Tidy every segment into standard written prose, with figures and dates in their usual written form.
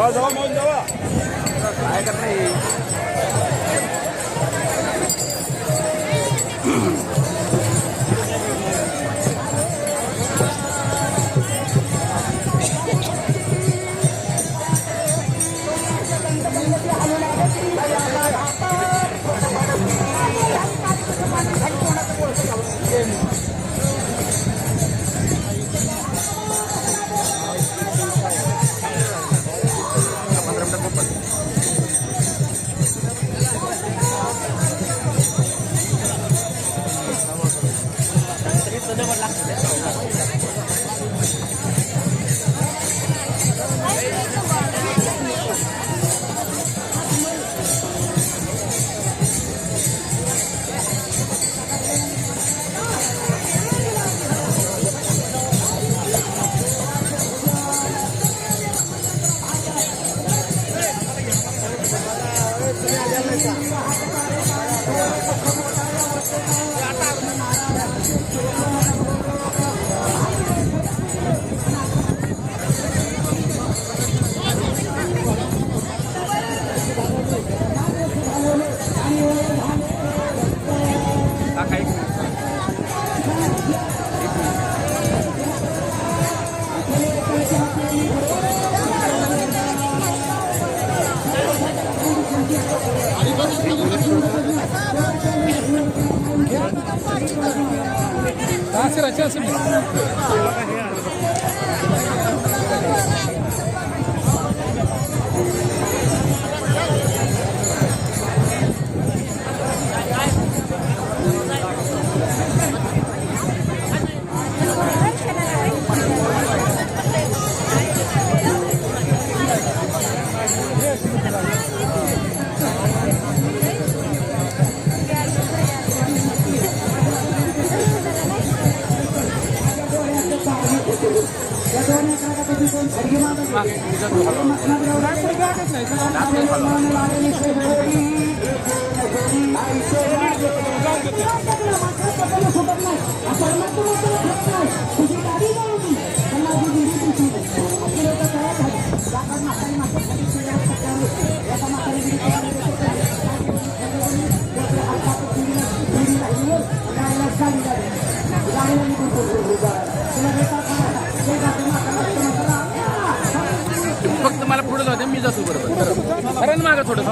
काय करत नाही. फक्त मला पुढे जाऊ मी जातो बरोबर खरं मागं थोडं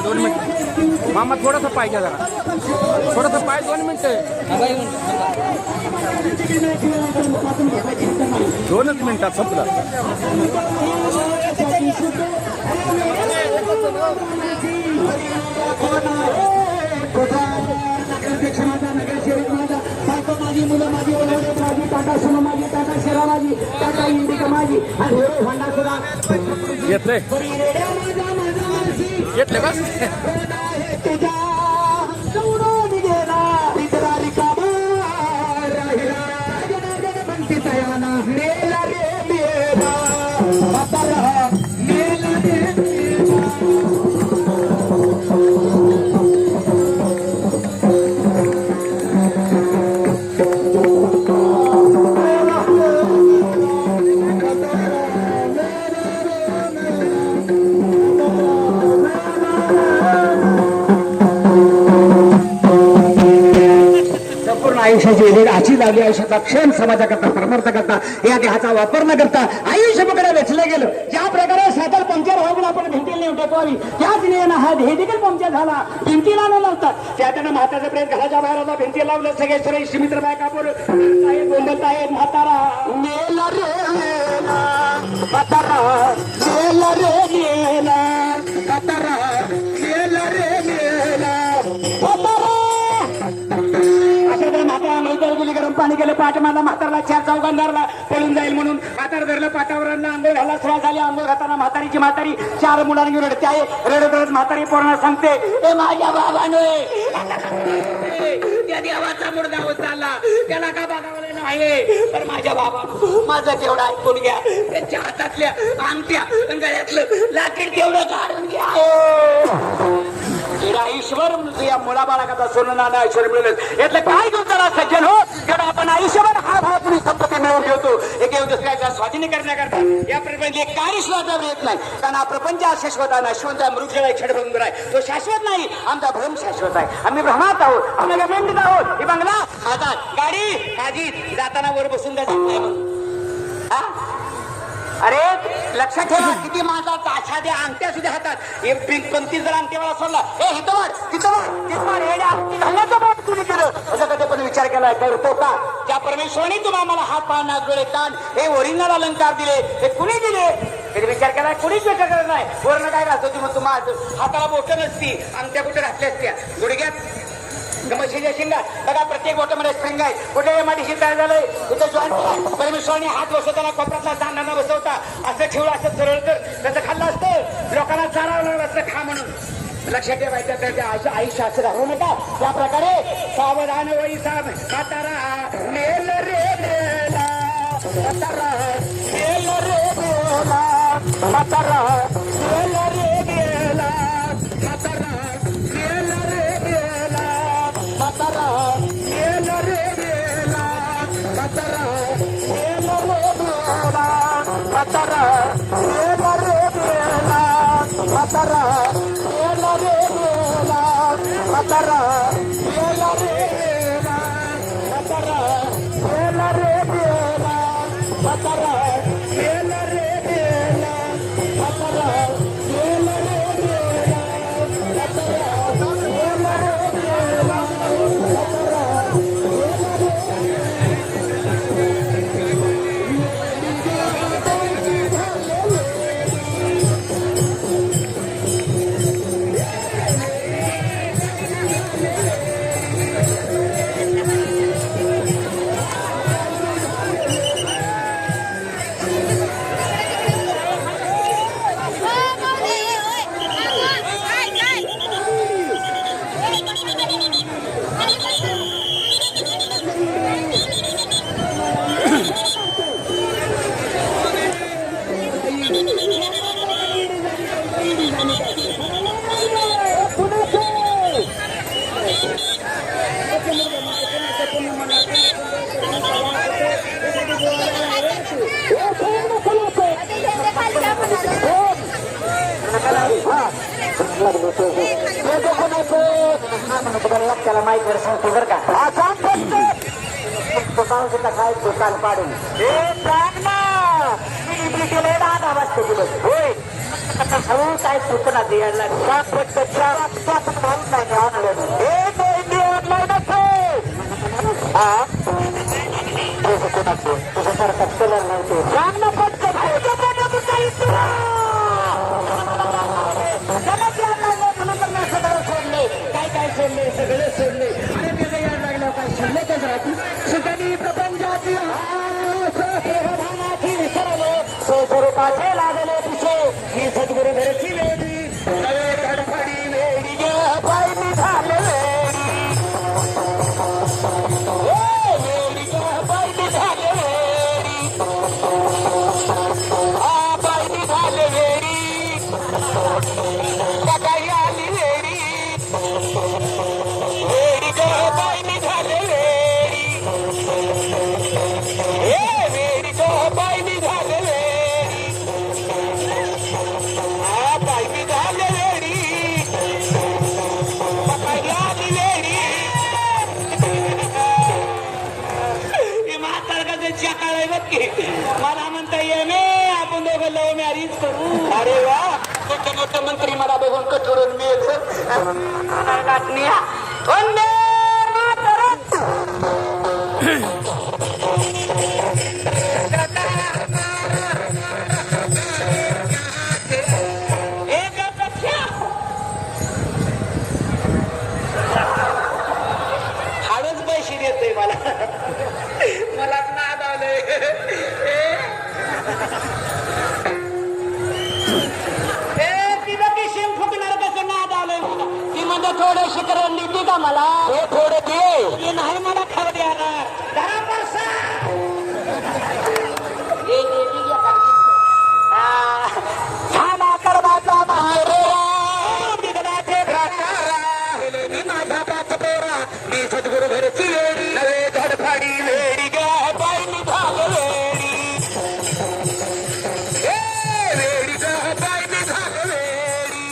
दोन मिनिट मामा थोडासा पाय घ्या जरा थोडासा पाय 2 मिनिटं 2च मिनिटात संपला. माझी मुलं माझी माझी टाटा सुनो माझी टाटा शेरा माझी टाटा इंडिका माझी आणि हिरो होंडा सुद्धा येतले येतले बस तुझ्या सोडून गेला इतरा रिकामा राहिला बनती तयाना मेला रे मेला आता रहा मेला रे आयुष्याची वेळ आची लावली आयुष्याचा क्षण समाजाकरता परमार्थाकरता या देहाचा वापर न करता आयुष्यपकडे वेचलं गेलं. ज्या प्रकारे सायकल पंक्चर व्हावी आपण भिंतीला नेऊन टेकवावी त्याच नियम हा हे देखील पंक्चर झाला भिंतीला न लावतात. त्या त्यानं म्हाताचा प्रेम घराच्या बाहेर होता भिंती लावलं सगळे सगळे इष्टमित्र बायकापूर बोंबलत आहेत म्हातारा मेला रे मेला म्हातारा मेला रे मेला म्हातारा मेला रे मेला म्हातारा म्हातारा आंघोळ गेली, गरम पाणी केलं, पाठ मारला, म्हातारला 4 चौकांदारला पळून जाईल म्हणून म्हातार धरलं, पाटावरांना आंघोळ घाला, सुरुवात झाली. आंघोळ घालताना म्हातारीची म्हातारी 4 मुलांना घेऊन रडते आहे. रडत रडत म्हातारी पोरांना सांगते, ए माझ्या बाबाने त्या देवाचा मुर्दा होत चालला, त्याला का बघावलं नाही, पण माझ्या बाबा माझं तेवढं ऐकून घ्या, त्यांच्या हातातल्या अंगठ्या गळ्यातलं लाकीड तेवढं काढून घ्या. ईश्वर या मुलाबाळाचा सोनं नाणं ऐश्वर मिळेल यातलं काय घेऊन चला सज्जन हो, कारण आपण आयुष्यभर हा भावपूर्ण संपत्ती मिळवून ठेवतो. एक दुसऱ्याचा स्वाधीन करण्याकरता या प्रपंच एक कार्य सुद्धा येत नाही, कारण हा प्रपंच शाश्वत नश्वंत मृगजळ क्षणभंगुर आहे, तो शाश्वत नाही. आमचा भ्रम शाश्वत आहे, आम्ही भ्रमात आहोत, आम्ही गमेंडीत आहोत. हे बंगला हातात, गाडी काजीत, जाताना वर बसून जात नाही म्हणून. अरे लक्षात ठेवा, किती माणसाचा आशा द्या, अंगठ्या सुद्धा हातात. एक पंक्ती जर अंगठेवाला सोडला, हे हितवाड तिथं हेड्या अंगठी घालण्याचं बाब तुम्ही केलं, असं कधी पण विचार केलाय करतो का? ज्या परमेश्वराने तुम्हाला मला हात पाय नाक डोळे कान हे ओरिजिनल अलंकार दिले, हे कुणी दिले? कधी विचार केलाय? कुणीच विचार करत नाही. वरण काय घालतो तुम्ही? तुम्हाला हाताला बोटं नसती, अंगठ्या कुठे घातल्या असत्या गुडघ्यात, म्हशीच्या शिंगात बघा, प्रत्येक बोटामध्ये स्प्रिंग आहे. कुठे माडीशी काय झालंय, कुठे जॉईंट. परमेश्वराने हात बसवताना कोपऱ्यातला दांडा बसवता असं ठेवलं, असं सरळ तर त्याचं खाल्लं असतं, लोकांना चारावं लागलं असतं खा म्हणून. लक्षात ठेवायचं, त्याच्या आयुष्य असं राहू नका. त्या प्रकारे सावधान वही म्हातारा मेल रे मेला, म्हातारा मेल रे मेला, म्हातारा मेल रे मेला, म्हातारा मेल रे मेला, म्हातारा मेल रे मेला, म्हातारा मेल रे मेला, म्हातारा मेल रे मेला, म्हातारा मेल रे मेला, म्हातारा मेल रे मेला, म्हातारा मेल रे मेला, म्हातारा मेल रे मेला, म्हातारा मेल रे मेला, म्हातारा मेल रे मेला, त्याला माहिती वर सांगतो बरं का, हा सांग फक्त सांगितलं काय दुकान पाडून हे सांग ना. मी केले 10 वाजता दिवस होय, हळू काय सूचना द्यायला तुझ्यासारखा चलन नव्हते. सांग ना फक्त सोडले, काय सोडले, सगळे सोडले. आणि त्याचं याड लागलं काय शिल्लकच राहते. सुखनी प्रपंचाची स्वरूपाचे लागले पिछे ही सद्गुरु घरची वेडी कडफडी वेडी पाय मी झाले वेडी पाय मी झाले वेडी पाय मी झाले वेडी काही आली वेडी वेडी पाय मी झाले वेडी वेडी पाय मी झाले मला म्हणता ये मे आपण दोघं लव मॅरीज करू. अरे वा, मोठे मोठे मंत्री मला बघून कठोरून मिळेल. हाडच पैसे देतोय मला. मलाच नाद आलंय. ती बाकी शेम फुकणार कसं नाद आलंय मला. ती म्हणजे थोडे शिकरण देते का मला. थोडे दे. नाही मला खाऊ द्यायला. दहा पैसा छाना कर्माचा माझा पाच पोरा मी सद्गुरु घरची वेडी नवे धडफाडी वेडी ग पाय निघाल वेडी वेडी ग पाय निघाल वेडी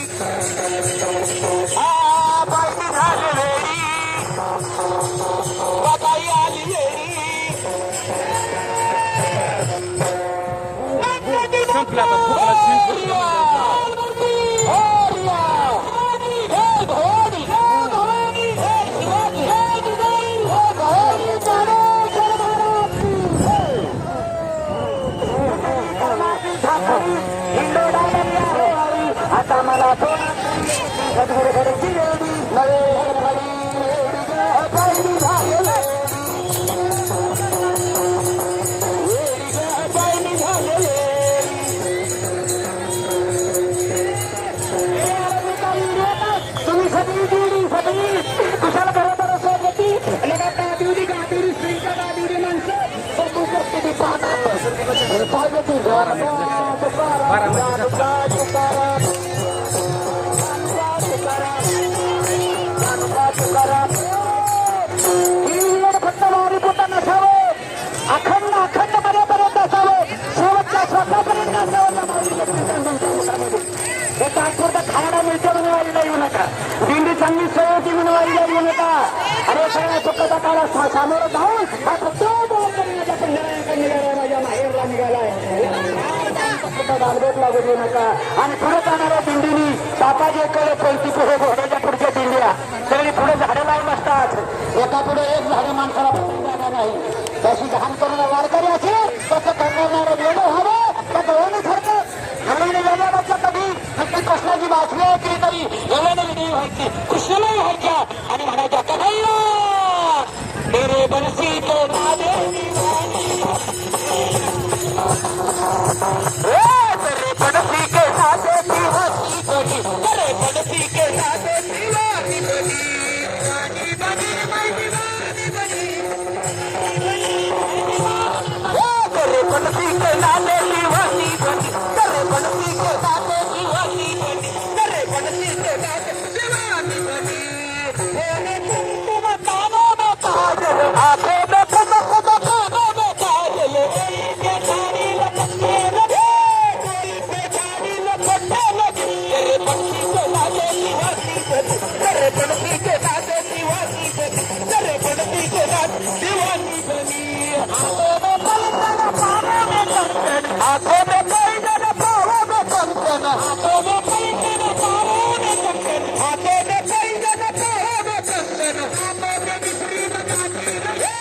पाय निघाल वेडी बाबाई आली वेडी संपला आता मला सद्गुरु घरची वेडी नवे धडफाडी वेडी ग पाय निघाल कुशाल बरोबर सोबती लगातार दिवडी गादिवडी श्रींच्या गादिवडी माणसं फक्त वारी पोटा नसावं अखंड अखंड पर्यंत असावं शेवटच्या श्वासापर्यंत असावं. हे तात्पुरता खायला मिळतं म्हणून वारीला येऊ नका. दिंडी चांगली सोय होती म्हणून वारीला येऊ नका. अरे सगळ्या चुकता काळा सामोरं जाऊन हा फक्त माझ्या पंढरा माझ्या माहेरला निघालाय. दानबेट लागू देऊ नका. आणि पुढे जाणाऱ्या दिंडीनी बापाजीकडे कोणती पुढे घोड्याच्या पुढच्या दिंड्या सगळी पुढे झाडं लावून असतात. एका पुढे एक झाडं माणसाला जाणार नाही. तशी घाण करणारा वारकरी असेल तसं करणारं वेगळं व्हावं. त्या गव्हाणीसारखं हरवणे वेगळ्याच्या कधी फक्त कृष्णाची बातमी ऐकली तरी एवढ्याने विजयी व्हायची कृष्णालाही व्हायच्या आणि म्हणायच्या कन्हैया मेरे बनसी तो नादे तेरे बनसी के नादे दीवानी बनी तेरे बनसी के नादे दीवानी बनी दीवानी बनी मैं दीवानी बनी तेरे बनसी के नादे दीवानी बनी तेरे बनसी के नादे दीवानी बनी तेरे बनसी के नादे दीवानी बनी तुम कानों में काजल आंखों में खुद कानों में काजल के सारी लटकते लगे कोई बेचारी लटकते लगे तेरे बनसी के नादे दीवानी बनी तेरे बनसी के नादे दीवानी बनी तेरे बनसी के नादे दीवानी बनी आंखों में पैदल पाँवों में कंकन आंखों में पैदल पाँवों में कंकन आंखों में पैदल पाँवों में कंकन आंखों में बिजली लगाती रहे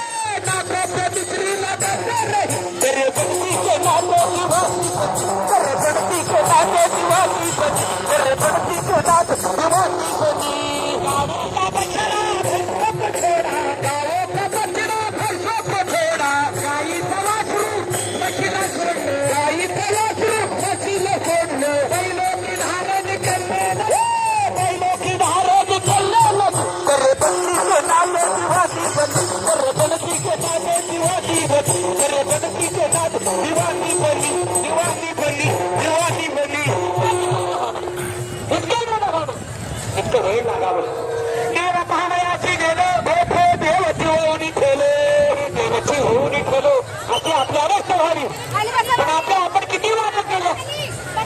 नाकों पे बिजली लगाते रहे तेरे बनसी के नादे दीवानी बनी तेरे बनसी के नादे दीवानी बनी तेरे बनसी के नादे दीवानी बनी गाँवों का बछड़ा भैंसों को छोड़ा गाँवों का बछड़ा भैंसों को छोड़ा गाई तलाशू मछला छोड़ो गाई तलाशू मछला छोड़ो बैलों की धारे निकलने लगे बैलों की धारे निकलने लगे तेरे बनसी के नादे दीवानी बनी तेरे बनसी के नादे दीवानी बनी तेरे बनसी के नादे दीवानी बनी दीवानी बनी दीवानी बनी इतकं वेळ लागावं देव पाहण्याची गेलं भेटे देवची होऊन ठेलो देवाची होऊन ठेलो अशी आपली अवस्था व्हावी. पण आपण किती वाटत केलं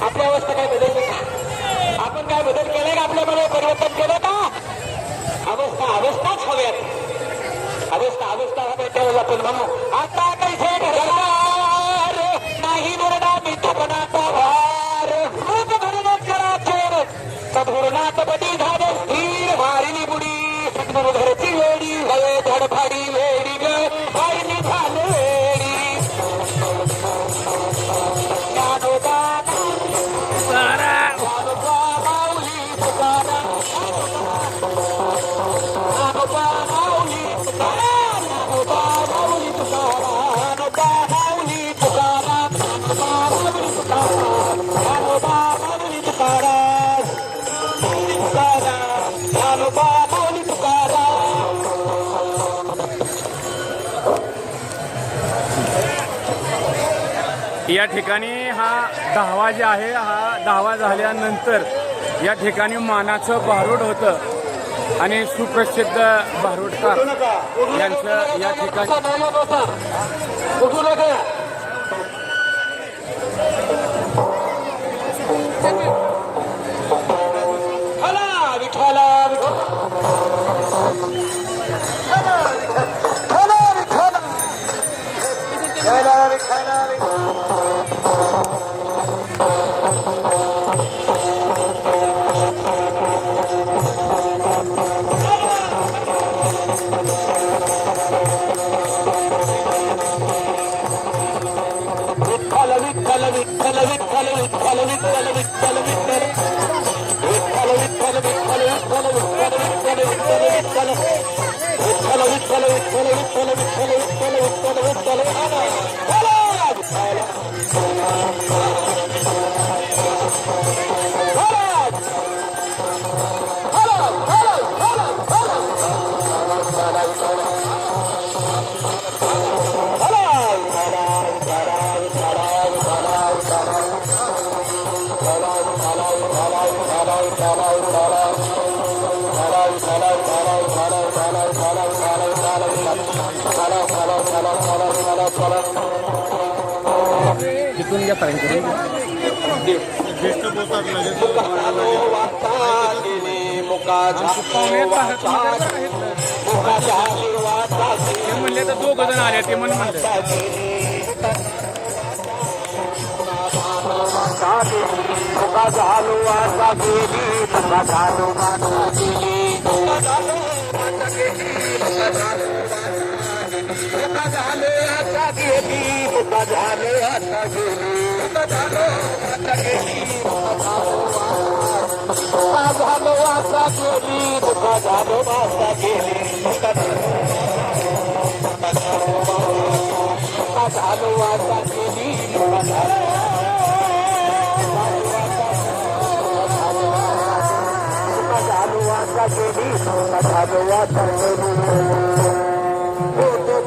आपली अवस्था काय बदलली का. आपण काय बदल केले का आपल्यामध्ये परिवर्तन केलं का. अवस्थाच हव्यात अवस्था हव्या त्यावेळेला आपण म्हणू आता कैसे घरदार नाही मुरडा मिठपणाचा भार रूप धरून करा चोर सद्गुरुनाथ पती झाले स्थिर वारिली बुडी सद्गुरु घरची वेडी नवे धडफाडी वेडी ग पाय निघाल वेडी ज्ञानोबा माऊली तुकाराम ज्ञानोबा माऊली तुकाराम या ठिकाणी हा दहावा जे आहे हा दहावा झाल्यानंतर या ठिकाणी मानाचं भारूड होतं आणि सुप्रसिद्ध भारूडकार यांचं या ठिकाणी तिथून या पर्यंत म्हणले तर दोघ जण आले ते म्हणून म्हणले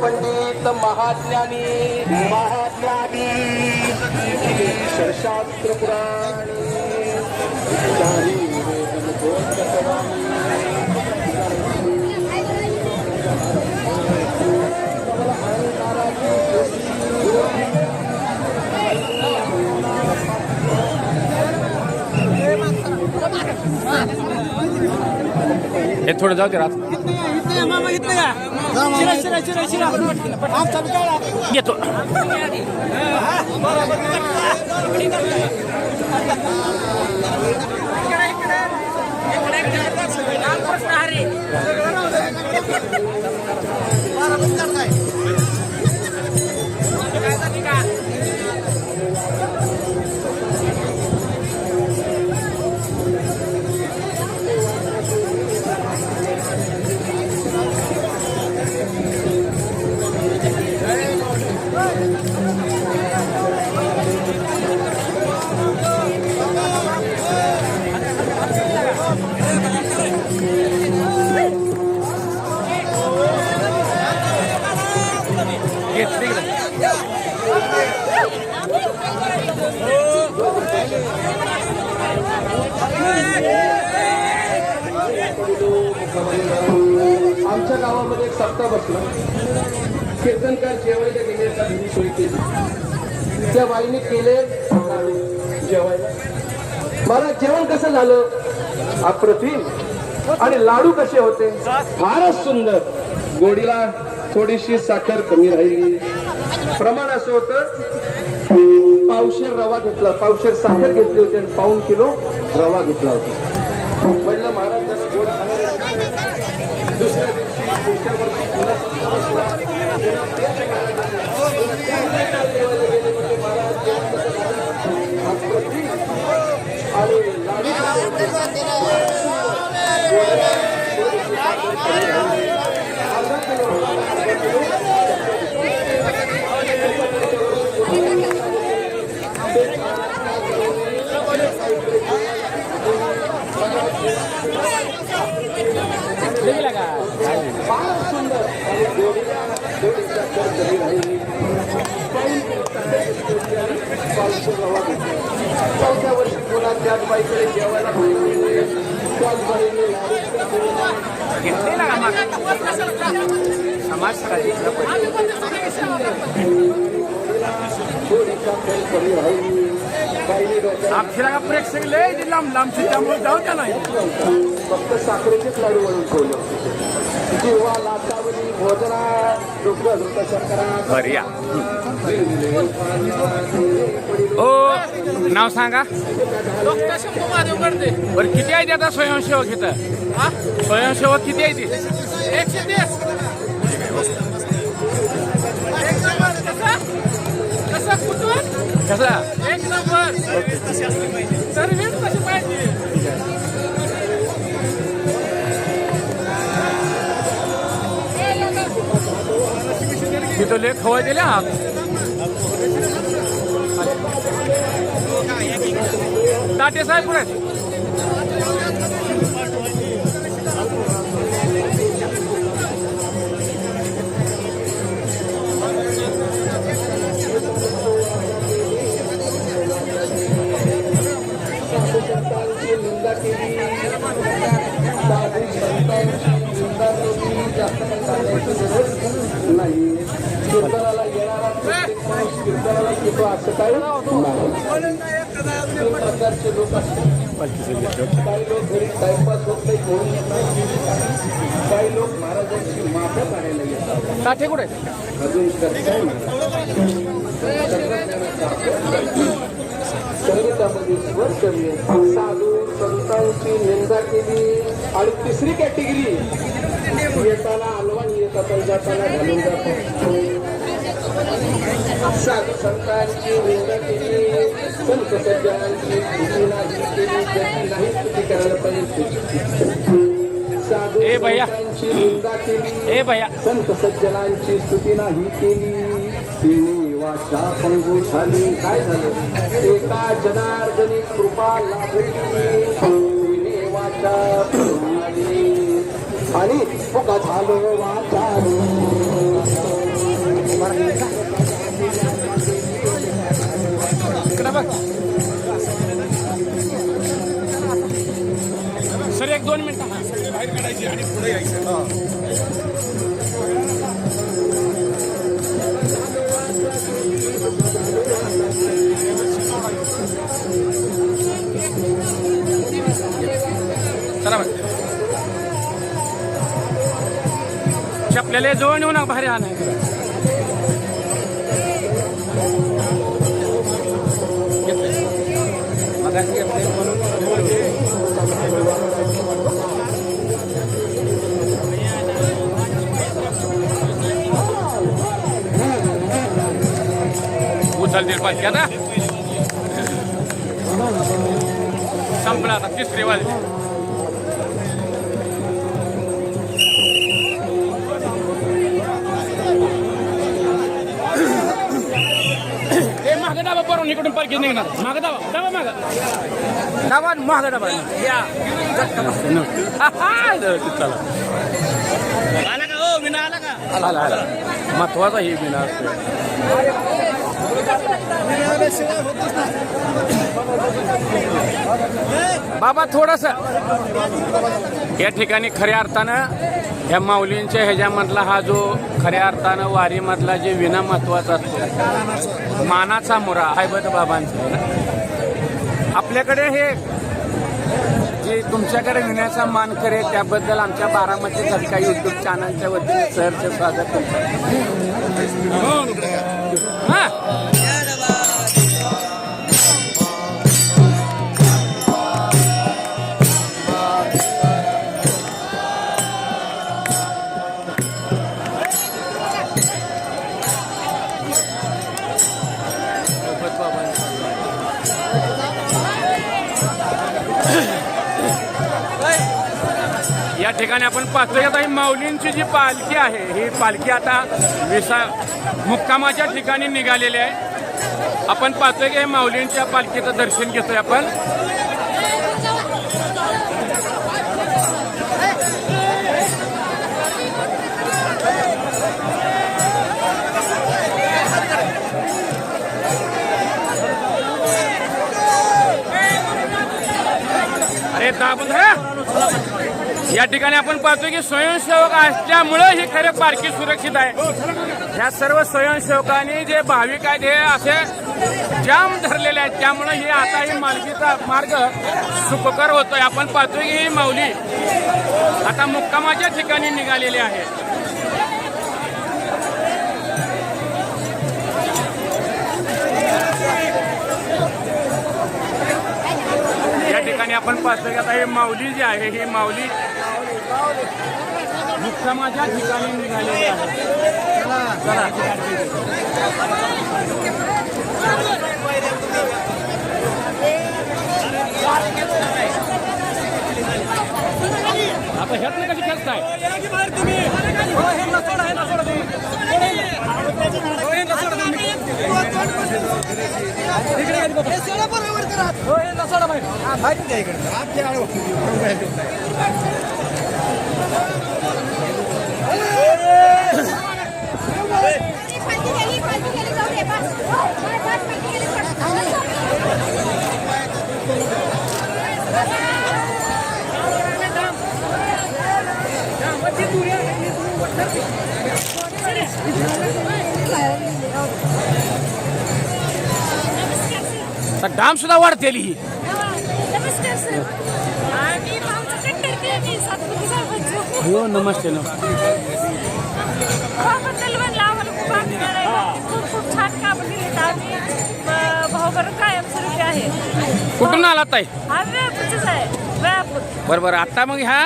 पंडित महाज्ञानी शास्त्र पुराणी हे थोडं जाऊ दे रात येतो आमच्या गावामध्ये एक सप्ताह बसला. कीर्तनकार जेवायला घेण्याचा घरी सोय केली. त्या बाईने केले जेवायला. मला जेवण कसं झालं? अप्रतिम. आणि लाडू कसे होते? फारच सुंदर. गोडीला थोडीशी साखर कमी राहिली. प्रमाण असं होतं, पावशेर रवा घेतला, पावशेर साखर घेतली होती आणि पाऊण किलो रवा घेतला होता. पहिलं महाराज गोड दुसऱ्या सुंदर आशीर्वाद होते. चौथ्या वर्षी पुन्हा त्याच बाईकडे जेवायला पाहिजे, त्याच बाईने थोडीसा खेळ कमी राहिली. बाईने डोक्याला आपल्याला प्रेक्षक लय लांब लांबची त्यामुळे जाऊ द्या नाही. फक्त साखरेचेच लाडू बनवून ठेवले होते. किंवा लाटावली भोजना दुग्ध धृत शर्करा. बरिया ओ नाव सांगा बरं. किती आहे ते आता स्वयंसेवक इथं? स्वयंसेवक किती आहे ते? 110. कसा कुठून कसा 1 नंबर सर्विस कशी पाहिजे. तिथं लेख खवय दिल्या. ताटे साहेब पुढे संतांची निंदा केली, साधू संतांची निंदा केली. जास्त काही सांगायची गरज नाही. कीर्तनाला येणारा प्रत्येक माणूस कीर्तनाला येतो असं काही नाही. तीन प्रकारचे लोक असतात. काही लोक घरी टाइमपास होत नाही म्हणून येतात. काही लोक महाराजांची माफं काढायला येतात. ताटे कुठे अजून करताय संगीतामध्ये स्वर कमी. साधू संतांची निंदा केली. आणि तिसरी कॅटेगरी येताना अलवान येतात आणि जाताना घालून जातो. साधू संतांची निंदा केली, संत सज्जनांची स्तुती नाही केली, ज्याची नाही स्तुती करायला पाहिजे. साधू ए भैया. संतांची निंदा केली, ए भैया. संत सज्जनांची स्तुती नाही केली, तिने वाचा पंगू झाली. काय झालं? एका जनार्दनी कृपा लाभली, तिने वाचा झाली आणि फुका झालो वाचा. सर 1-2 मिनिटं बाहेर काढायची आणि पुढे यायचं. आपल्याला जवळ नेऊ नका बाहेर आणा. उचलतील पाहिजे आता. संपला आता 3 वाजले. मागं डाबा बरोबर इकडून पालखी निघणार. मागं डाबा डाबा मागं डाबा मागं डाबा या महत्वाचा हे बिना बाबा थोडस या ठिकाणी खऱ्या अर्थानं या माऊलींच्या ह्याच्यामधला हा जो खऱ्या अर्थानं वारीमधला जे विना महत्वाचा असतो मानाचा मुरा हैबत बाबांचा. आपल्याकडे हे जे तुमच्याकडे विण्याचा मान करे त्याबद्दल आमच्या बारामती झटका यूट्यूब चॅनलच्या वतीने सहर्ष स्वागत करतो. या ठिकाणी आपण पाहतोय आता ही माऊलींची जी पालखी आहे ही पालखी आता मुक्कामाच्या ठिकाणी निघालेली आहे. आपण पाहतोय की माऊलींच्या पालखीचं दर्शन घेतोय आपण. हे दाबून धरा. या ठिकाणी आपण पाहतो की स्वयंसेवक असल्यामुळं ही खरे पालखी सुरक्षित आहे. ह्या सर्व स्वयंसेवकांनी जे भाविक आहेत हे असे जाम धरलेले आहेत, त्यामुळे ही आता ही मालकीचा मार्ग सुखकर होतोय. आपण पाहतोय की ही माऊली आता मुक्कामाच्या ठिकाणी निघालेली आहे. या ठिकाणी आपण पाहतोय की आता ही माऊली जी आहे ही माऊली मुक्कामाच्या ठिकाणी निघालेली आहे. आता ह्यातलं कशी खेचताय? डाम सुद्धा वाढतेली ही. नमस्कार सर. मी भाऊचं कंटरते मी सातपुते साहेबांचं. हो नमस्ते ना. भावाबद्दल म्हणलं आम्हाला खूप आनंद आहे. खूप खूप छान कामं केलीत आम्ही. भाऊबरोबर कायमस्वरूपी आहे. कुठून आला ताई? हा वेळापूरच आहे. वेळापूर. बरोबर. आता मग ह्या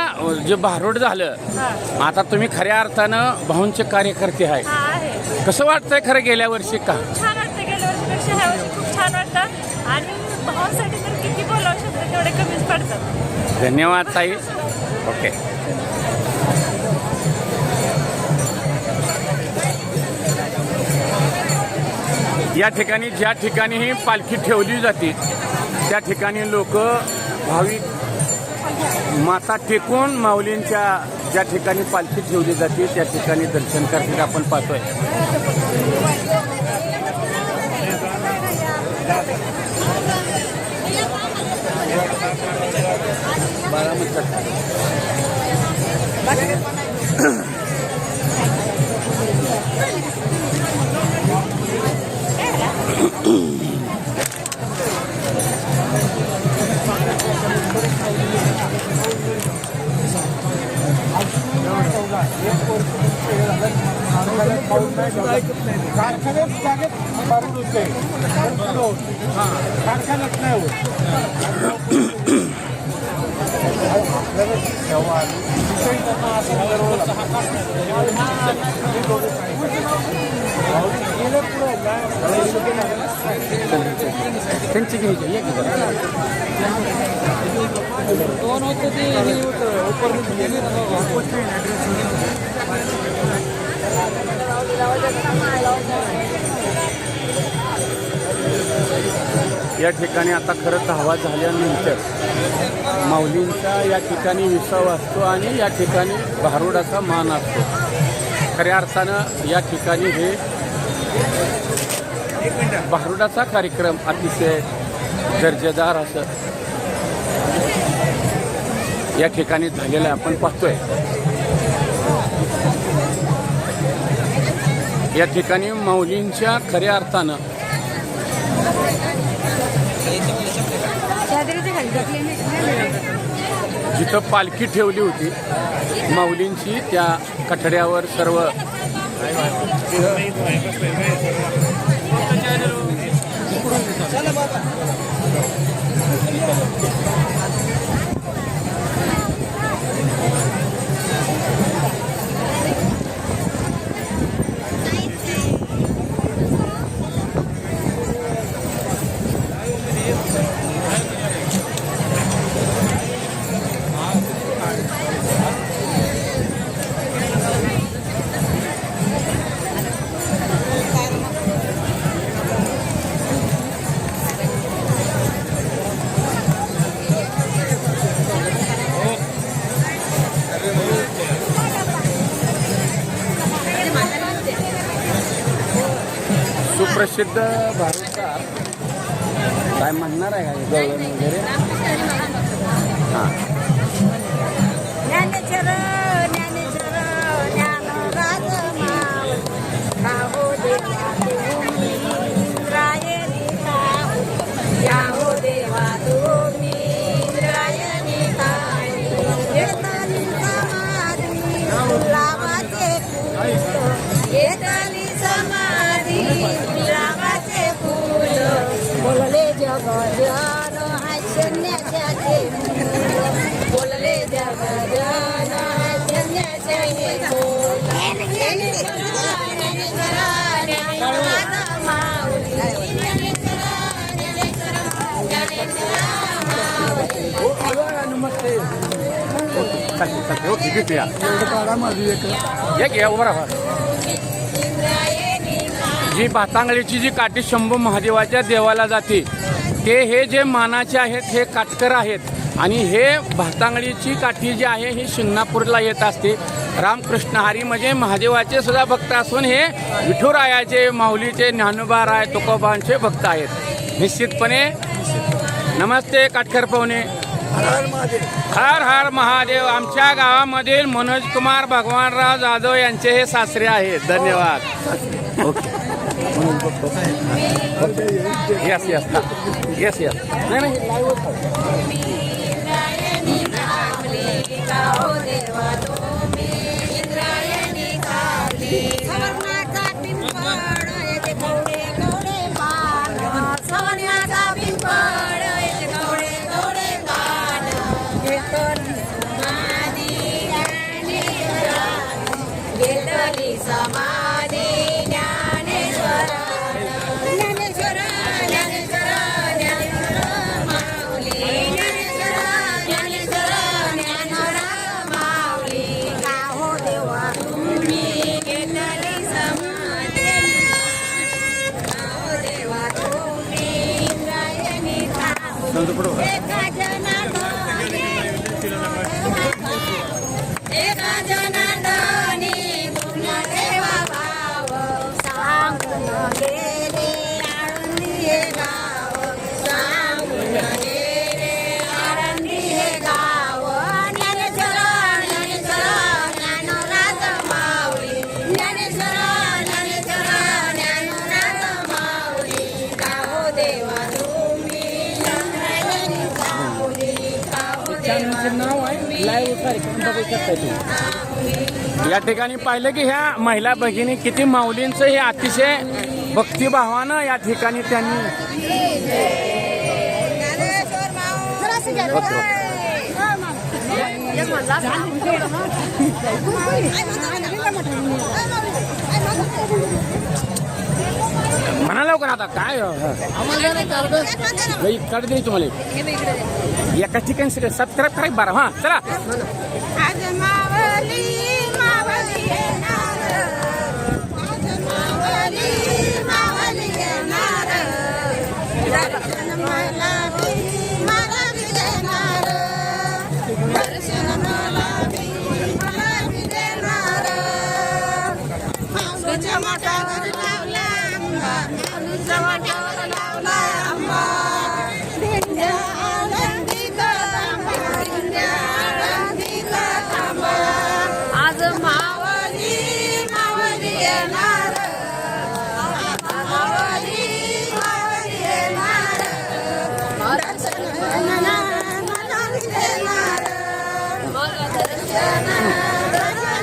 जे भारूड झालं हा आता तुम्ही खऱ्या अर्थानं भाऊंचे कार्यकर्ते आहे. हा आहे. कसं वाटतंय खरं गेल्या वर्षी का? छान वाटतं. गेल्या वर्षीपेक्षा ह्या वर्षी खूप छान वाटतं आणि भावासाठी तर किती बोलावं शकतं तेवढे कमीच पडतात. धन्यवाद ताई. ओके. या ठिकाणी ज्या ठिकाणी ही पालखी ठेवली जाते त्या ठिकाणी लोक भाविक माथा टेकून माऊलींच्या ज्या ठिकाणी पालखी ठेवली जाते त्या ठिकाणी दर्शन करतात आपण पाहतोय. त्यांची घ्यायची या ठिकाणी आता खरं धावा झाल्यानंतर माऊलींचा या ठिकाणी विसाव असतो आणि या ठिकाणी भारुडाचा मान असतो. खऱ्या अर्थानं या ठिकाणी हे भारुडाचा कार्यक्रम अतिशय दर्जेदार असं या ठिकाणी झालेलं आपण पाहतोय. या ठिकाणी माऊलींच्या खऱ्या अर्थानं जिथं पालखी ठेवली होती माऊलींची त्या कठड्यावर सर्व सुप्रसिद्ध भारूडचा काय म्हणणार आहे का गवळण वगैरे हां ज्ञानेश्वर ज्ञानेश्वर ज्ञानराज माऊली राहो देवा तुम्ही इंद्रायणी काळी याहो देवा तुम्ही इंद्रायणी काळी येताली समाधी गुलाबाचे फूल येताली समाधी गुलाबाचे फूल बोलले जगजान हाय शून्याचे बोलले जगजान हाय शून्याचे जी भातांगळीची जी काठी शंभू महादेवाच्या देवाला जाते ते हे जे मानाचे आहेत हे काटकर आहेत आणि हे भातांगळीची काठी जी आहे ही शिंगणापूरला येत असते. रामकृष्ण हरी म्हणजे महादेवाचे सुद्धा भक्त असून हे विठुरायाचे माऊलीचे ज्ञानोबा राय तुकोबांचे भक्त आहेत निश्चितपणे. नमस्ते काटकर पाहुणे. हर हर महादेव. आमच्या गावामधील मनोज कुमार भगवानराव जाधव यांचे हे सासरे आहेत. धन्यवाद. Yes yes yes yes. नाही समाधी ज्ञानेश्वर ज्ञानेश्वर ज्ञानेश्वर ज्ञानेश्वर माऊली ज्ञानेश्वर ज्ञानेश्वर ज्ञानेश्वर माऊली राहो देवा तुम्ही घेतली समाधी राहो देवा तुम्ही इंद्रायणी एका जनार्दनी एका जनार्दनी देवा भाव सांगून गेले आळंदी हे गाव सांगून गेले आळंदी हे गाव ज्ञानेश्वर ज्ञानेश्वर ज्ञानराज माऊली ज्ञानेश्वर ज्ञानेश्वर ज्ञानराज माऊली गाहो देवा तुम्ही इंद्रायणी काऊली गाहो देवा या ठिकाणी पाहिलं की ह्या महिला भगिनी किती माऊलींचं हे अतिशय भक्तिभावानं या ठिकाणी त्यांनी म्हणा लवकर आता काय कार्ड दे तुम्हाला एका ठिकाणी सबस्क्राईब करा. बरं हां चला. आज मावली मावली येणार आज मावली मावली येणार दर्शन मला देणार दर्शन मला देणार माऊलीच्या मठावर लावला आंबा माऊलीच्या मठावर लावला आंबा भेंड्या आनंदी कदंबा भेंड्या आनंदी कदंबा आज मावली मावली येणार मावली मावली येणार दर्शन मला देणार दर्शन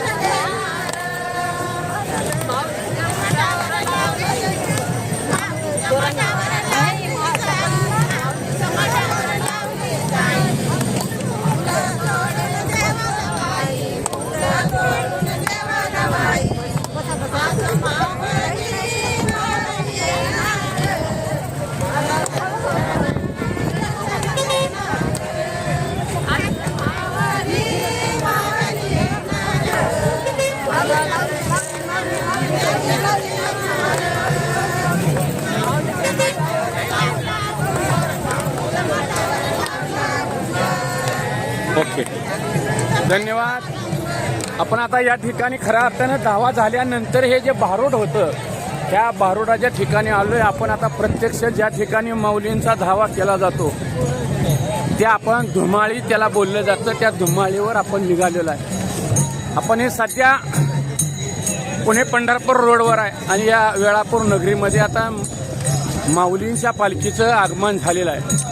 ओके धन्यवाद. आपण आता या ठिकाणी खऱ्या अर्थानं दावा झाल्यानंतर हे जे भारूड होतं त्या भारूडाच्या ठिकाणी आलोय आपण आता. प्रत्यक्ष ज्या ठिकाणी माऊलींचा धावा केला जातो त्या आपण धुमाळी त्याला बोललं जातं, त्या धुमाळीवर आपण निघालेलो आहे. आपण हे सध्या पुणे पंढरपूर रोडवर आहे आणि या वेळापूर नगरीमध्ये आता माऊलींच्या पालखीचं आगमन झालेलं आहे.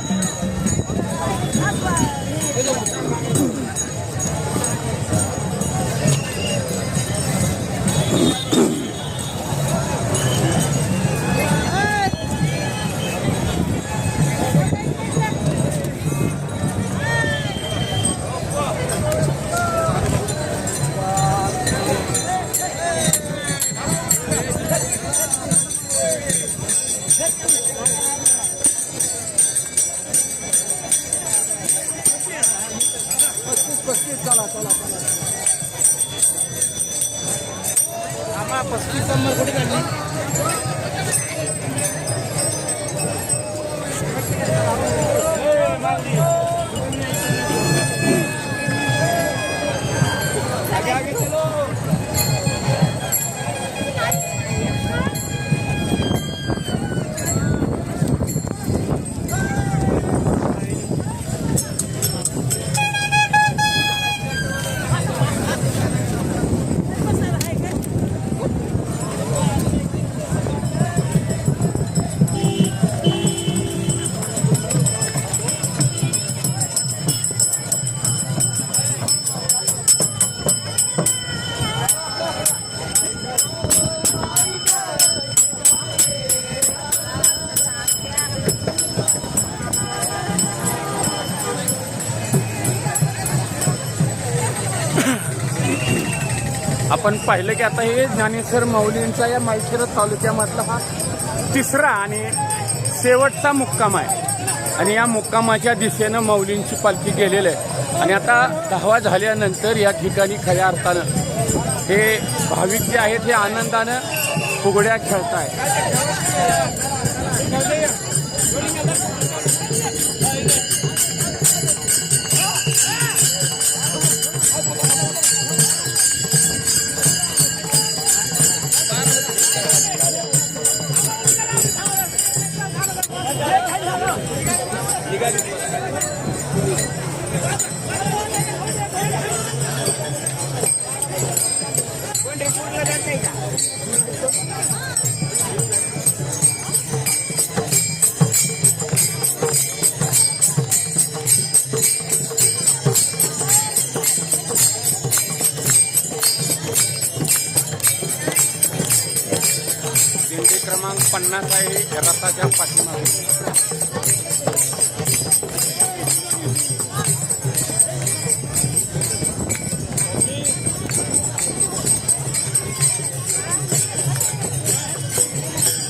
आपण पाहिलं की आता हे ज्ञानेश्वर माऊलींचा या माळशिरस तालुक्यामधला हा तिसरा आणि शेवटचा मुक्काम आहे आणि या मुक्कामाच्या दिशेनं माऊलींची पालखी गेलेली आहे. आणि आता 10 झाल्यानंतर या ठिकाणी खऱ्या अर्थानं हे भाविक जे आहेत हे आनंदानं फुगड्या खेळत आहेत. दिंडी क्रमांक 50 आहे रथाच्या पाठीमागे.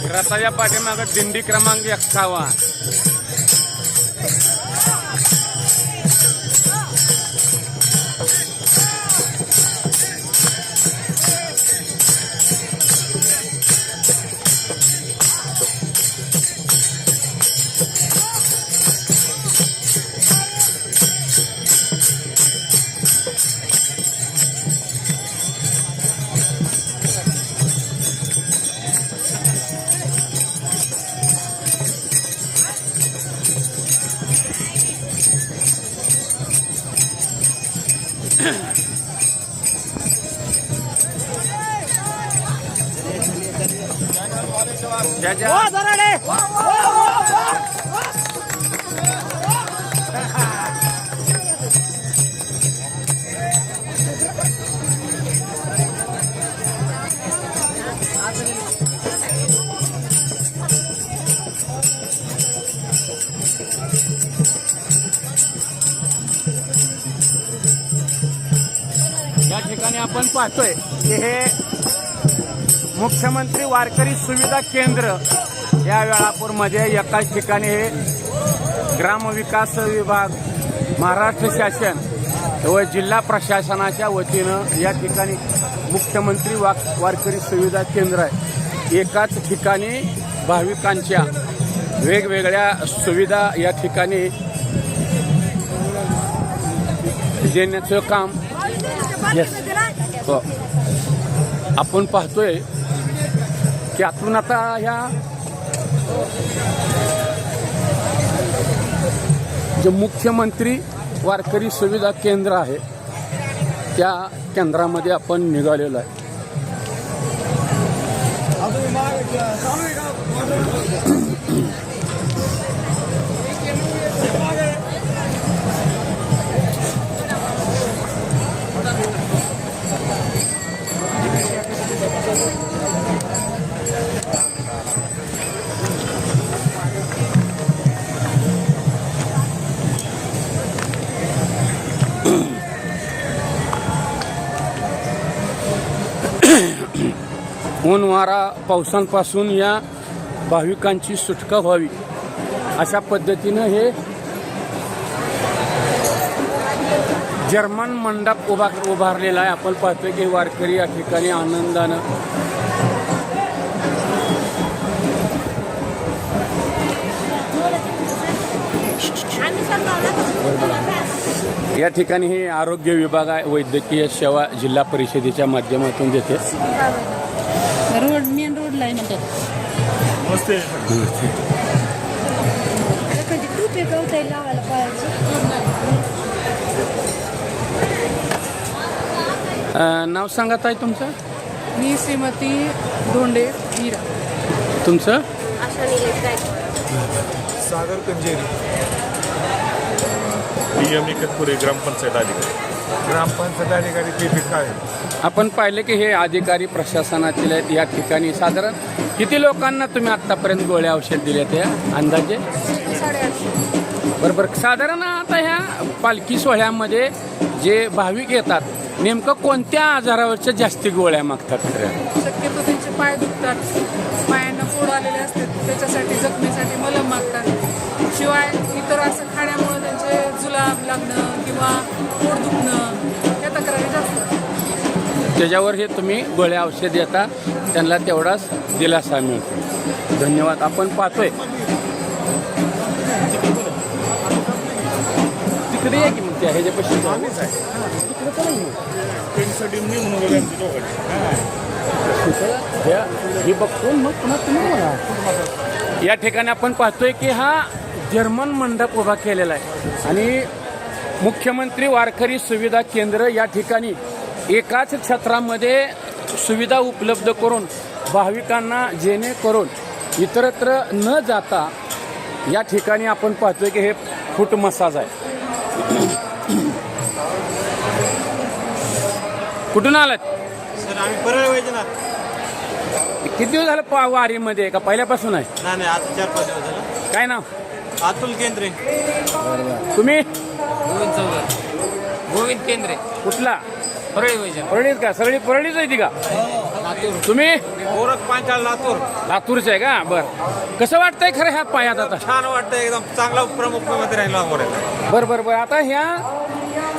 रथाच्या पाठीमागे दिंडी क्रमांक 51. या ठिकाणी आपण पाहतोय की हे मुख्यमंत्री वारकरी सुविधा केंद्र या वेळापूरमध्ये एकाच ठिकाणी हे ग्रामविकास विभाग, महाराष्ट्र शासन व जिल्हा प्रशासनाच्या वतीनं या ठिकाणी मुख्यमंत्री वारकरी सुविधा केंद्र आहे. एकाच ठिकाणी भाविकांच्या वेगवेगळ्या सुविधा या ठिकाणी देण्याचं काम हो आपण पाहतोय की आतून आता ह्या जे मुख्यमंत्री वारकरी सुविधा केंद्र आहे त्या केंद्रामध्ये आपण निघालेलो आहे. ऊन वारा पावसांपासून या भाविकांची सुटका व्हावी अशा पद्धतीनं हे जर्मन मंडप उभारलेला आहे. आपण पाहतोय की वारकरी या ठिकाणी आनंदानं या ठिकाणी हे आरोग्य विभाग आहे, वैद्यकीय सेवा जिल्हा परिषदेच्या माध्यमातून देते. रोड मेन रोडला आहे म्हणतात. टूप एक गवताई लावायला पाहिजे. नाव सांगा ताई तुमचं. मी श्रीमती धोंडे मीरा. तुमचं. सागर कंजेरी, PM एकतपुरे, ग्रामपंचायत अधिकारी. ग्रामपंचायत अधिकारी ते काय. आपण पाहिले की हे अधिकारी प्रशासनातील आहेत. या ठिकाणी साधारण किती लोकांना तुम्ही आतापर्यंत गोळ्या औषध दिले त्या अंदाजे. 850. बरोबर. साधारण आता ह्या पालखी सोहळ्यामध्ये जे भाविक येतात नेमकं कोणत्या आजारावरच्या जास्ती गोळ्या मागतात खरं. शक्यतो त्यांचे पाय दुखतात, पायांना फोड आलेले असतात, त्याच्यासाठी जखमेसाठी मलम मागतात. शिवाय इतर असं खाण्यामुळे त्यांचे जुलाब लागणं किंवा पोट दुखणं या तक्रारी जास्त असतात. त्याच्यावर हे तुम्ही गोळ्या औषध देता, त्यांना तेवढाच दिलासा मिळतो. धन्यवाद. आपण पाहतोय तिकडे या की मग त्या ह्याच्यापाशी हे बघतो मग पुन्हा तुम्ही बघा. या ठिकाणी आपण पाहतोय की हा जर्मन मंडप उभा केलेला आहे आणि मुख्यमंत्री वारकरी सुविधा केंद्र या ठिकाणी एकाच छत्रामध्ये सुविधा उपलब्ध करून भाविकांना जेणेकरून इतरत्र न जाता या ठिकाणी आपण पाहतोय की हे फूट मसाज आहे. कुठून आलात. सर आम्ही परळ वैजनाथ. किती दिवस झालं वारीमध्ये का पहिल्यापासून आहे. नाही नाही आता 4-5 दिवस झालं. काय नाव. अतुल केंद्रे. तुम्ही. गोविंद चौधरी. गोविंद केंद्रे. कुठला. परळी वैजनाथ. परळीत का. सगळी परळीच आहे ती का. तुम्ही. गोरख पांचाळ लातूर. लातूरचे आहे का. बरं. कसं वाटतंय खरं ह्या पायात आता. छान वाटतं एकदम चांगला उपमुख्यमंत्री राहिला आमोर. बरं. आता ह्या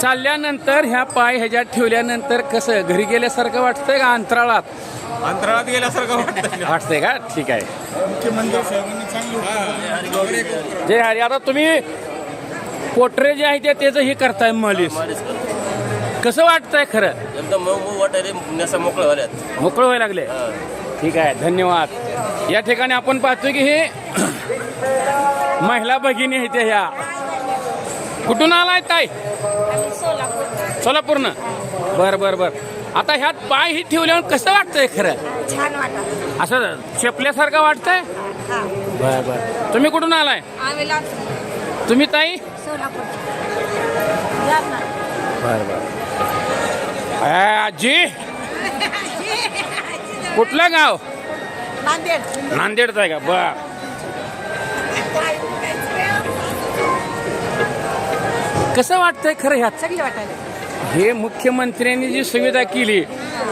चालल्यानंतर ह्या पाय ह्याच्यात ठेवल्यानंतर कसं घरी गेल्यासारखं वाटतंय का अंतराळात. अंतराळात गेल्यासारखं वाटतं. वाटतंय का. ठीक आहे. जय हरी. आता तुम्ही पोटरे जे आहे त्याचं हे करताय मालिश. कसं वाटतंय खरं. एकदम मऊ वाटायले मोकळं व्हायला. मोकळं व्हायला लागले. ठीक आहे. धन्यवाद. या ठिकाणी आपण पाहतो की हे महिला भगिनी आहेत ह्या. कुठून आलाय ताई. सोलापूरनं. बरं. आता ह्यात पाय ही ठेवल्यावर कसं वाटतंय खरं. छान वाटत. असं चेपल्यासारखं वाटतंय. बरं. तुम्ही कुठून आलाय. आम्ही लागतो तुम्ही ताई. सोलापूर. बरं. आजी कुठलं गाव. नांदेडचं आहे का. बर. कसं वाटतंय खरं ह्यात. चांगलं वाटायला. हे मुख्यमंत्र्यांनी जी सुविधा केली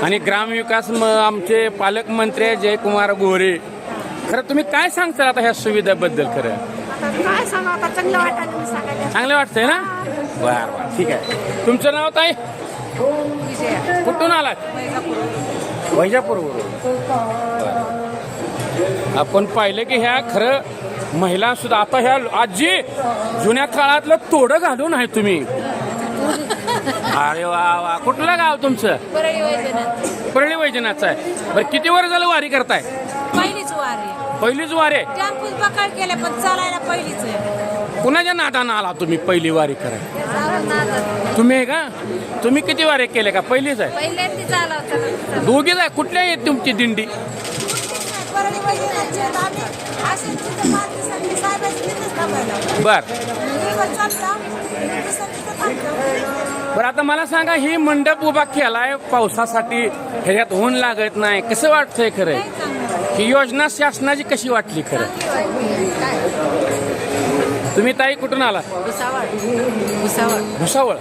आणि ग्रामविकास आमचे पालकमंत्री जयकुमार गोरे. खरं तुम्ही काय सांगता आता ह्या सुविधेबद्दल. खरं काय सांगा आता. चांगलं वाटायला सांगायला. चांगलं वाटतंय ना. बरं. ठीक आहे. तुमचं नाव ताई. कुठून आलात. वैजापूरवरून. आपण पाहिलं की ह्या खरं महिला सुद्धा आता ह्या आजी जुन्या काळातलं तोडं घालून आहे तुम्ही. अरे वा. कुठलं गाव तुमचं. परळी वैजनाथचं आहे. बरं किती वर्ष झालं वारी करताय. पहिलीच वार आहे. पहिलीच वारी आहे. टेम्पूच बकाल केले पण चालायला पहिलीच आहे. कुणाच्या नादानं आला तुम्ही पहिली वारी करायला? तुम्ही आहे का? तुम्ही किती वारी केले का? पहिलीच आहे? पहिल्यांदा झाला होता. दोघीच आहे. कुठल्या आहे तुमची दिंडी? बर बरं, आता मला सांगा, ही मंडप उभा केलाय पावसासाठी, ह्याच्यात ऊन लागत नाही, कसं वाटतंय खरं? ही योजना शासनाची कशी वाटली खरं? तुम्ही ताई कुठून आला? भुसावळ.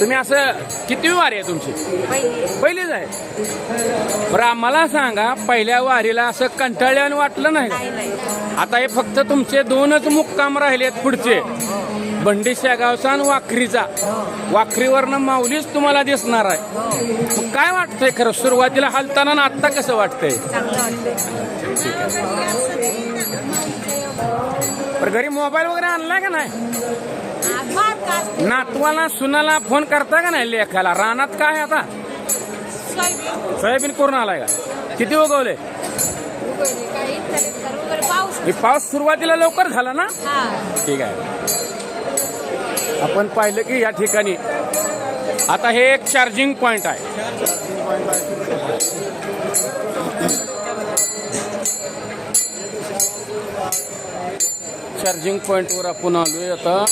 तुम्ही असं किती वारी आहे तुमची? पहिलीच आहे. बरं आम्हाला सांगा, पहिल्या वारीला असं कंटाळल्यानं वाटलं नाही का? आता हे फक्त तुमचे 2च मुक्काम राहिलेत पुढचे, बंडी शेगावचा आणि वाखरीचा. वाखरीवरनं माऊलीच तुम्हाला दिसणार आहे. मग काय वाटतंय खरं सुरुवातीला हालताना आणि आत्ता कसं वाटतंय? बरं, घरी मोबाईल वगैरे आणलाय का नाही? नातवाला सुनाला फोन करता का नाही? लेखाला रानात काय आता सोयाबीन करून आलाय का? किती उगवले? पाऊस सुरुवातीला लवकर झाला ना? ठीक आहे. आपण पाहिलं की या ठिकाणी आता हे एक चार्जिंग पॉइंट आहे. चार्जिंग पॉइंटवर आपण आलोय आता.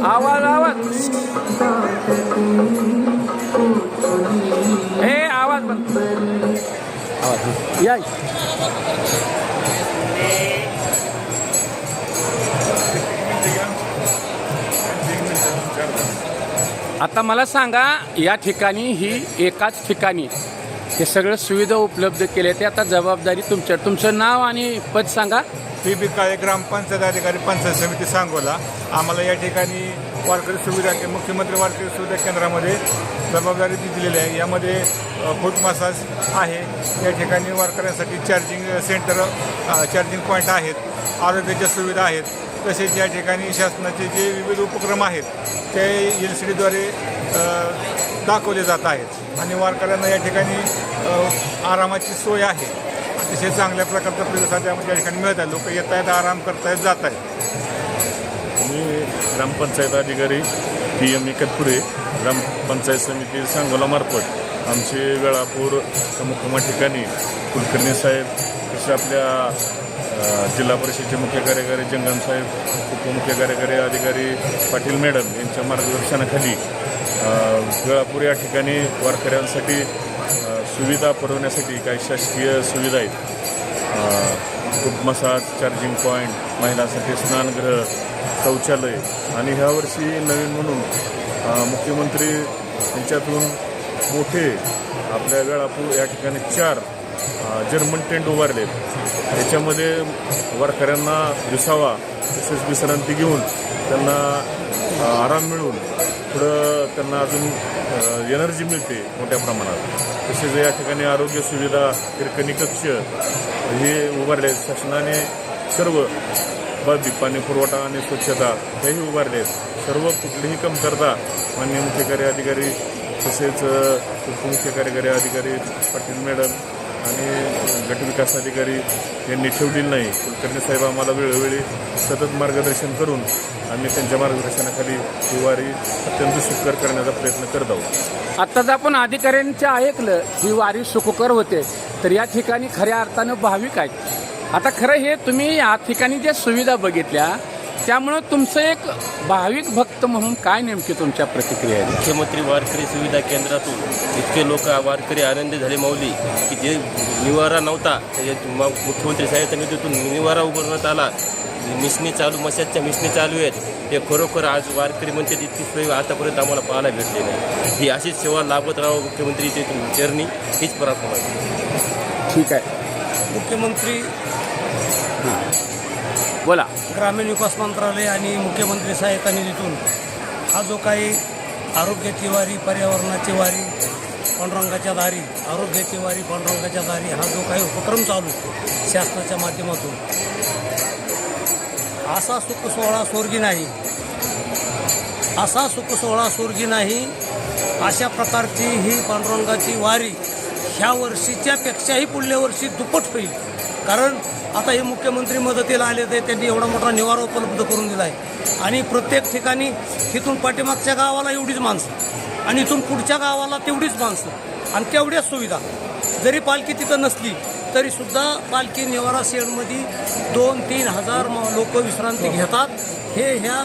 आवाज हे आवाज बंद. या आता मला सांगा, या ठिकाणी ही एकाच ठिकाणी हे सगळं सुविधा उपलब्ध केल्या, ते आता जबाबदारी तुमच्या. तुमचं नाव आणि पद सांगा. पी काळे, ग्रामपंचायत अधिकारी, पंचायत समिती सांगोला. आम्हाला या ठिकाणी वारकरी सुविधा मुख्यमंत्री वारकरी सुविधा केंद्रामध्ये जबाबदारी दिलेली आहे. यामध्ये फूट मसाज आहे, या ठिकाणी वारकऱ्यांसाठी चार्जिंग सेंटर, चार्जिंग पॉईंट आहेत, आरोग्याच्या सुविधा आहेत. तसेच या ठिकाणी शासनाचे जे विविध उपक्रम आहेत ते LCDद्वारे दाखवले जात आहेत आणि वारकऱ्यांना या ठिकाणी आरामाची सोय आहे. अतिशय चांगल्या प्रकारचा प्रतिसाद या ठिकाणी मिळत आहे. लोक येत आहेत, आराम करतायत, जात आहेत. मी ग्रामपंचायत अधिकारी PM एकतपुरे, ग्रामपंचायत समिती सांगोलामार्फत आमचे वेळापूर मुक्कामा ठिकाणी कुलकर्णी साहेब, तसे आपल्या जिल्हा परिषदेचे मुख्य कार्यकारी जंगम साहेब, उपमुख्य कार्यकारी अधिकारी पाटील मॅडम यांच्या मार्गदर्शनाखाली वेळापूर या ठिकाणी वारकऱ्यांसाठी सुविधा पुरवण्यासाठी काही शासकीय सुविधा आहेत. फूट मसाज, चार्जिंग पॉईंट, महिलांसाठी स्नानगृह, शौचालय आणि ह्या वर्षी नवीन म्हणून मुख्यमंत्री यांच्यातून मोठे आपल्या वेळापूर या ठिकाणी 4 जर्मन टेंट उभारलेत. याच्यामध्ये वारकऱ्यांना विसावा तसेच विश्रांती घेऊन त्यांना आराम मिळून पुढं त्यांना अजून एनर्जी मिळते मोठ्या प्रमाणात. तसेच या ठिकाणी आरोग्य सुविधा, हिरकणी कक्ष हे उभारले आहेत. शासनाने सर्व बाबी, पाणी पुरवठा आणि स्वच्छता हेही उभारले आहेत. सर्व कुठलीही कमतरता माननीय मुख्य कार्य अधिकारी तसेच उपमुख्य कार्यकारी अधिकारी पाटील मॅडम आणि गटविकास अधिकारी यांनी ठेवलेली नाही. कुलकर्णी साहेब आम्हाला वेळोवेळी सतत मार्गदर्शन करून आम्ही त्यांच्या मार्गदर्शनाखाली ही वारी अत्यंत सुखकर करण्याचा प्रयत्न करत आहोत. आत्ताच आपण अधिकाऱ्यांचं ऐकलं ही वारी सुखकर होते, तर या ठिकाणी खऱ्या अर्थानं भाविक आहेत. आता खरं हे तुम्ही या ठिकाणी ज्या सुविधा बघितल्या त्यामुळं तुमचं एक भाविक भक्त म्हणून काय नेमकी तुमच्या प्रतिक्रिया आहे? मुख्यमंत्री वारकरी सुविधा केंद्रातून इतके लोक वारकरी आनंदी झाले माऊली की जे निवारा नव्हता, मुख्यमंत्री साहेबांच्या निधीतून निवारा उभारण्यात आला. मिशनी चालू मशाच्या मिशनी चालू आहेत हे खरोखर आज वारकरी म्हणते इतकी सोय आतापर्यंत आम्हाला पाहायला भेटली नाही. ही अशीच सेवा लाभत राहावं मुख्यमंत्रीची चरणी हीच प्रार्थना आहे. ठीक आहे, मुख्यमंत्री बोला. ग्रामीण विकास मंत्रालय आणि मुख्यमंत्री सहायता निधीतून हा जो काही आरोग्याची वारी, पर्यावरणाची वारी, पांडुरंगाच्या दारी, आरोग्याची वारी, पांडुरंगाच्या दारी हा जो काही उपक्रम चालू शासनाच्या माध्यमातून, असा सुख सोहळा स्वर्गी नाही, असा सुख सोहळा स्वर्गी नाही, अशा प्रकारची ही पांडुरंगाची वारी ह्या वर्षीच्या पेक्षाही पुढल्या वर्षी दुप्पट होईल. कारण आता हे मुख्यमंत्री मदतीला आले ते त्यांनी एवढा मोठा निवारा उपलब्ध करून दिला आहे आणि प्रत्येक ठिकाणी इथून पाठीमागच्या गावाला एवढीच माणसं आणि इथून पुढच्या गावाला तेवढीच माणसं आणि तेवढ्याच सुविधा. जरी पालखी तिथं नसली तरीसुद्धा पालखी निवारा शेडमध्ये 2-3 हजार लोक विश्रांती घेतात. हे ह्या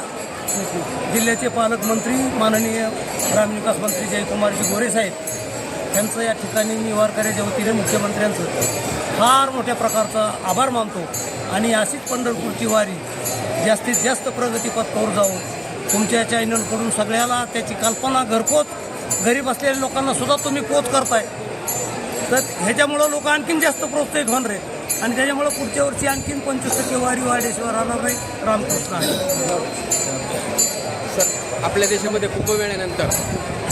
जिल्ह्याचे पालकमंत्री माननीय ग्रामीण विकास मंत्री जयकुमारजी गोरे साहेब यांचं या ठिकाणी निवारकऱ्याच्या वतीने मुख्यमंत्र्यांचं फार मोठ्या प्रकारचा आभार मानतो आणि अशीच पंढरपूरची वारी जास्तीत जास्त प्रगतीपथावर जाऊन तुमच्या चॅनलकडून सगळ्याला त्याची कल्पना घरपोच घरी बसलेल्या लोकांना सुद्धा तुम्ही पोच करताय. तर ह्याच्यामुळं लोक आणखीन जास्त प्रोत्साहित होणार आहेत आणि त्याच्यामुळं पुढच्या वर्षी आणखीन 25% वारी वाढेश्वर राहणार नाही. रामकृष्ण आहे. सर, आपल्या देशामध्ये कुंभमेळ्यानंतर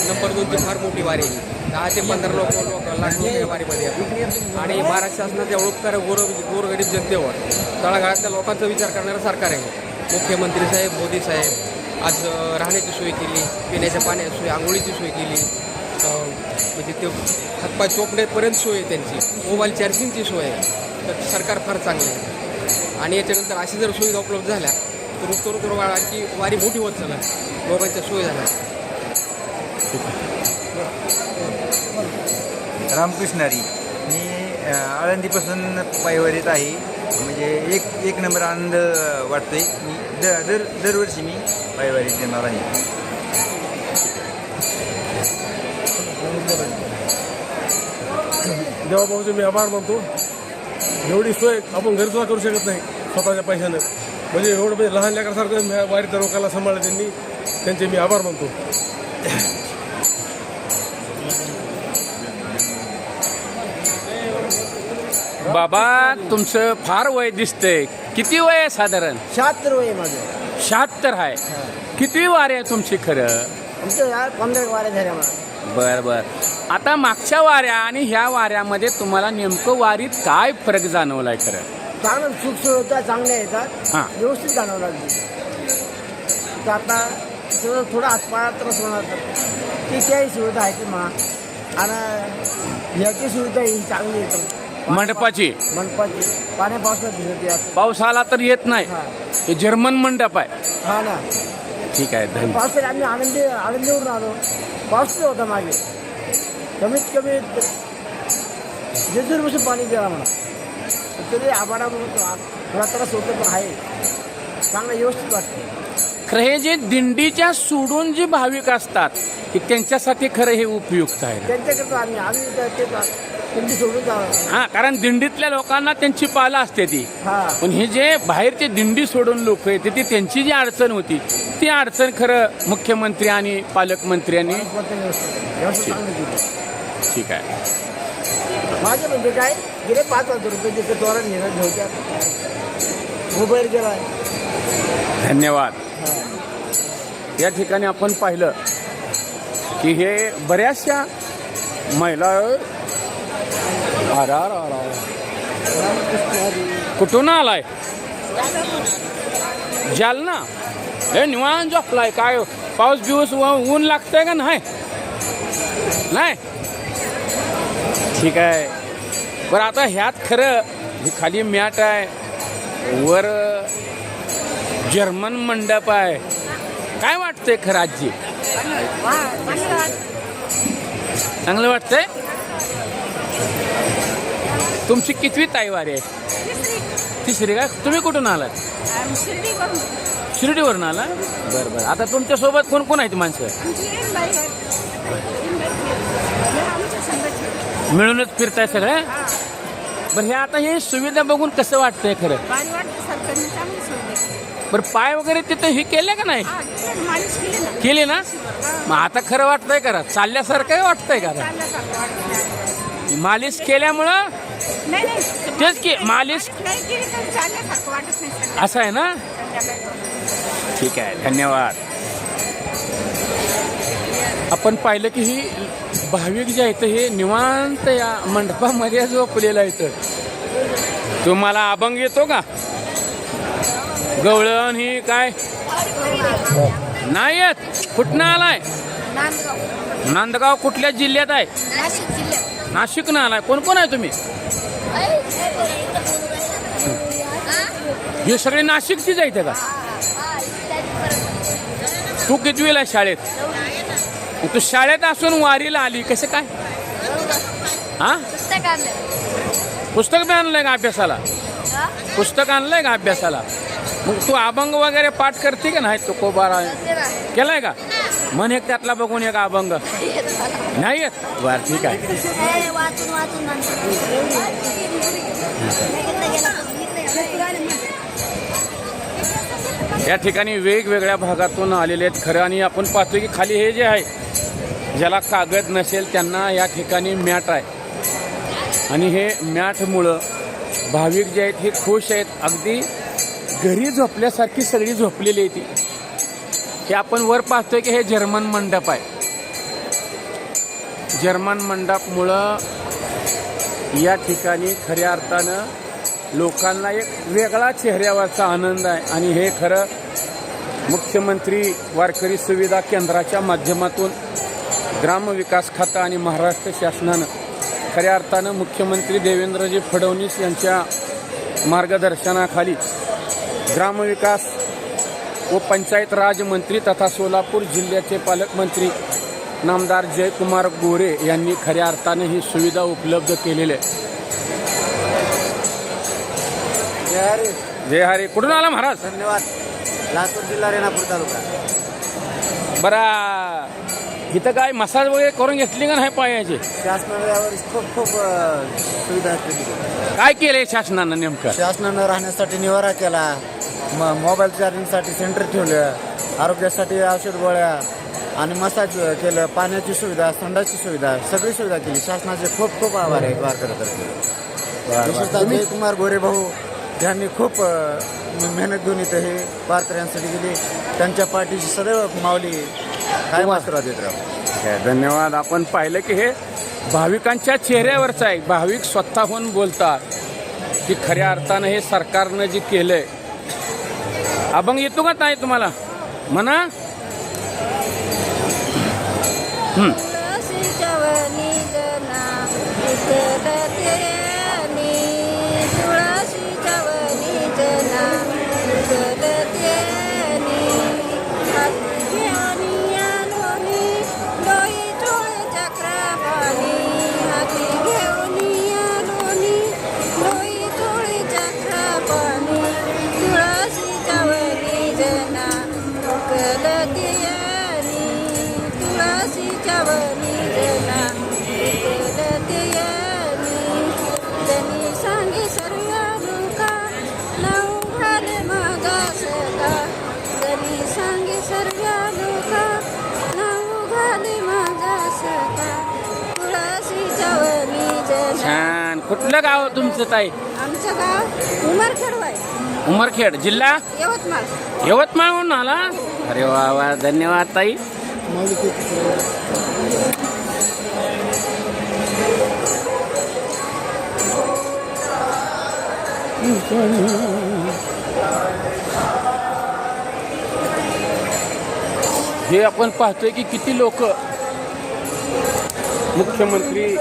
नंबर 2ची फार मोठी वारी 10 ते 15 लाख लोक या वारीमध्ये आहेत आणि महाराष्ट्र शासनाचे उपकार गोरगरीब जनतेवर तळागाळातल्या लोकांचा विचार करणारं सरकार आहे. मुख्यमंत्री साहेब, मोदी साहेब आज राहण्याची सोय केली, पिण्याच्या पाण्याची सोय, आंघोळीची सोय केली, म्हणजे ते हातपाय चोपण्यापर्यंत सोय आहे त्यांची, मोबाईल चार्जिंगची सोय आहे. तर सरकार फार चांगलं आहे आणि याच्यानंतर अशी जर सुविधा उपलब्ध झाल्या तर उत्तर आणखी वारी मोठी होत चालला, लोकांच्या सोयी झाल्या. रामकृष्णारी, मी आळंदीपासून पायवारीत आहे. म्हणजे एक नंबर आनंद वाटतोय. मी दरवर्षी मी पायवारीत येणार आहे. देवाभाऊचे मी आभार मानतो. एवढी सोय आपण घरी सुद्धा करू शकत नाही स्वतःच्या पैशानं. म्हणजे एवढं म्हणजे लहान लेकरासारखं वारीच्या लोकांना सांभाळलं त्यांनी, त्यांचे मी आभार मानतो. बाबा तुमचं फार वय दिसतंय. किती वय आहे साधारण? 76 वय माझं. 76 आहे. किती वारी आहे तुमची खरं? आमचं 15 वाऱ्या झाल्या मला. बर बर. आता मागच्या वाऱ्या आणि ह्या वाऱ्यामध्ये तुम्हाला नेमकं वारीत काय फरक जाणवलाय खरं? चांगलं सुखसुविधा चांगल्या येतात, हां, व्यवस्थित जाणवं लागली. तर आता थोडा हातपाळा त्रास होणार ती त्याही सुविधा आहे की आणि याची सुविधा ही चांगली येते. मंडपाची पाण्या पावसात भिजत पाऊस आला तर येत नाही. हे जर्मन मंडप आहे. हा ना. ठीक आहे, धन्यवाद. पावसात आम्ही आनंदीवरून आलो. पाऊस होता मागे, कमीत कमी जेजूरपासून पाणी गेला म्हणा. तरी आभाळा थोडा त्रास होतो पण आहे, चांगलं व्यवस्थित वाटतं. खरं हे जे दिंडीच्या सोडून जे भाविक असतात की त्यांच्यासाठी खरं हे उपयुक्त आहे. त्यांच्याकरता आम्ही दिंडी सोडून जावं. हा, कारण दिंडीतल्या लोकांना त्यांची पाला असते ती. हा, पण हे जे बाहेरचे दिंडी सोडून लोक येते ती त्यांची जी अडचण होती ती अडचण खरं मुख्यमंत्री आणि पालकमंत्र्यांनी ठीक आहे. माझे म्हणजे काय गेले 5,000 रुपये तिथे धोरण घेणं घेऊया. मोबाईल गेला. धन्यवाद. या ठिकाणी आपण पाहिलं की हे बऱ्याचशा महिला कुठून आलाय? जालना. हे निवांत झोपलाय काय? पाऊस बिऊस ऊन लागतंय का नाही? नाही. ठीक आहे. बरं, आता ह्यात खरं ही खाली मॅट आहे, वर जर्मन मंडप आहे. काय वाटतंय खरं आजी? चांगलं वाटतंय. तुमची कितवी ताईवारी आहे? तिसरी का? तुम्ही कुठून आलात? शिर्डीवरून आला. बरं बरं. आता तुमच्यासोबत कोण कोण आहेत माणसं? मिळूनच फिरताय सगळं? बरं, हे आता हे सुविधा बघून कसं वाटतंय खरं? बरं पाय वगैरे तिथं हे केले का नाही? मालिश केली ना. केले ना? मग आता खरं वाटतंय करा, चालल्यासारखं वाटतंय करा. मालिश केल्यामुळं नाही तेच की मालिश नाही केली तर चालल्यासारखं वाटत नाही. असं आहे ना? ठीक आहे, धन्यवाद. आपण पाहिलं की ही भाविक जे आहेत हे निवांत या मंडपामध्ये झोपलेलं आहे. तर तुम्हाला अभंग येतो का? गवळण ही काय नाही येत? कुठनं आलाय? नांदगाव कुठल्या जिल्ह्यात आहे? नाशिक ना आलाय. कोण कोण आहे तुम्ही? हे सगळे नाशिकचीच आहेत का? तू कितवीला आहे शाळेत? तू शाळेत असून वारीला आली कसं काय? हा, पुस्तक बी आणलंय का अभ्यासाला? पुस्तक आणलंय का अभ्यासाला? मग तू अभंग वगैरे पाठ करते का नाही? तुकोबारा केलाय का? मन एक त्यातला बघून एक अभंग नाही येत? बरं ठीक आहे. या ठिकाणी वेगवेगळ्या भागातून आलेले आहेत खरं. आणि आपण पाहतो की खाली हे जे आहे ज्याला कागद नसेल त्यांना या ठिकाणी मॅट आहे. आणि हे मॅटमुळं भाविक जे आहेत हे खुश आहेत. अगदी घरी झोपल्यासारखी सगळी झोपलेली आहे ती. हे आपण वर पाहतोय की हे जर्मन मंडप आहे. जर्मन मंडपमुळं या ठिकाणी खऱ्या अर्थानं लोकांना एक वेगळा चेहऱ्यावरचा आनंद आहे. आणि हे खरं मुख्यमंत्री वारकरी सुविधा केंद्राच्या माध्यमातून ग्रामविकास खातं आणि महाराष्ट्र शासनानं खऱ्या अर्थानं मुख्यमंत्री देवेंद्रजी फडणवीस यांच्या मार्गदर्शनाखाली ग्रामविकास व पंचायत राज मंत्री तथा सोलापूर जिल्ह्याचे पालकमंत्री नामदार जयकुमार गोरे यांनी खऱ्या अर्थानं ही सुविधा उपलब्ध केलेली आहे. जय हरी. कुठून आला महाराज? धन्यवाद. लातूर जिल्हा रेणापूर तालुका. बरा इथं काय मसाज वगैरे करून घेतली का नाही पायाची? शासनाने यावर खूप सुविधा केली. काय केलंय शासनानं नेमकं? शासनानं राहण्यासाठी निवारा केला, मोबाईल चार्जिंगसाठी सेंटर ठेवलं, आरोग्यासाठी औषध गोळ्या आणि मसाज केलं, पाण्याची सुविधा, संडासची सुविधा, सगळी सुविधा केली. शासनाचे खूप आभार आहेत वारकऱ्यांतर्फे. विशेषतः जयकुमार गोरे भाऊ यांनी खूप मेहनत घेऊन इथं हे वारकऱ्यांसाठी गेली. त्यांच्या पाठीची सदैव माऊली कायम आशीर्वाद देत राहू. धन्यवाद. आपण पाहिलं की हे भाविकांच्या चेहऱ्यावरचं आहे. भाविक स्वतःहून बोलतात की खऱ्या अर्थानं हे सरकारनं जे केलंय. अभंग येतो का ताई तुम्हाला? म्हणा. छान. कुठलं गाव तुमचं ताई? आमचं गाव उमरखेड. उमरखेड जिल्हा यवतमाळ. यवतमाळहून आला? अरे वा वा. धन्यवाद ताई. हे आपण पाहतोय की किती लोक मुख्यमंत्री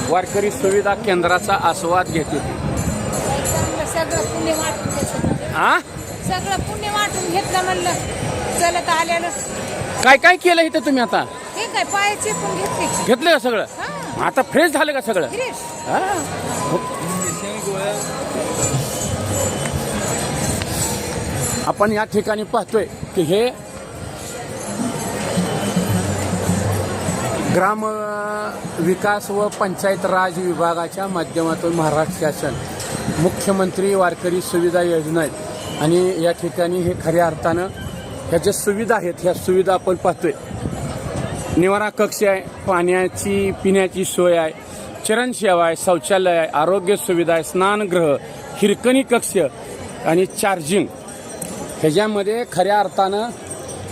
वारकरी सुविधा केंद्राचा आस्वाद घेते. सगळं पुण्य वाटून घेतलं. सगळं पुण्य वाटून घेतलं म्हणलं. चलत आलेलं. काय काय केलं इथं तुम्ही आता? हे काय पायाची पण घेतलं का सगळं? आता फ्रेश झालं का सगळं? आपण या ठिकाणी पाहतोय की हे ग्राम विकास व पंचायत राज विभागाच्या माध्यमातून महाराष्ट्र शासन मुख्यमंत्री वारकरी सुविधा योजना आणि या ठिकाणी हे खऱ्या अर्थानं ह्या ज्या सुविधा आहेत ह्या सुविधा आपण पाहतोय. निवारा कक्ष आहे, पाण्याची पिण्याची सोय आहे, चरणसेवा आहे, शौचालय आहे, आरोग्य सुविधा आहे, स्नानगृह, हिरकणी कक्ष आणि चार्जिंग. ह्याच्यामध्ये खऱ्या अर्थानं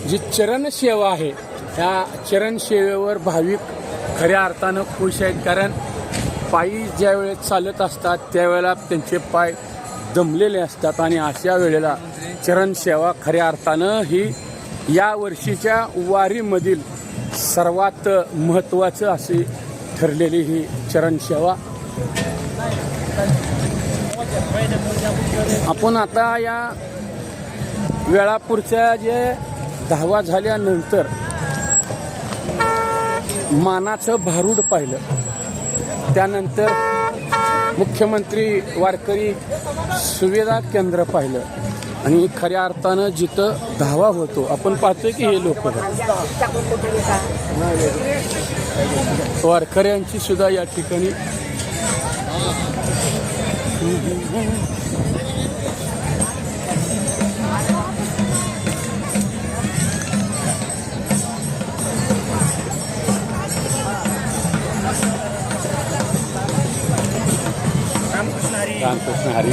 जी चरणसेवा आहे ह्या चरणसेवेवर भाविक खऱ्या अर्थानं खुश आहेत. कारण पायी ज्या वेळेस चालत असतात त्यावेळेला त्यांचे पाय दमलेले असतात आणि अशा वेळेला चरणसेवा खऱ्या अर्थानं ही या वर्षीच्या वारीमधील सर्वात महत्त्वाचं अशी ठरलेली ही चरणसेवा. आपण आता या वेळापूरच्या जे धावा झाल्यानंतर मानाचं भारूड पाहिलं, त्यानंतर मुख्यमंत्री वारकरी सुविधा केंद्र पाहिलं आणि खऱ्या अर्थानं जिथं धावा होतो आपण पाहतोय की हे लोक वारकऱ्यांची सुद्धा या ठिकाणी रामकृष्ण हरी.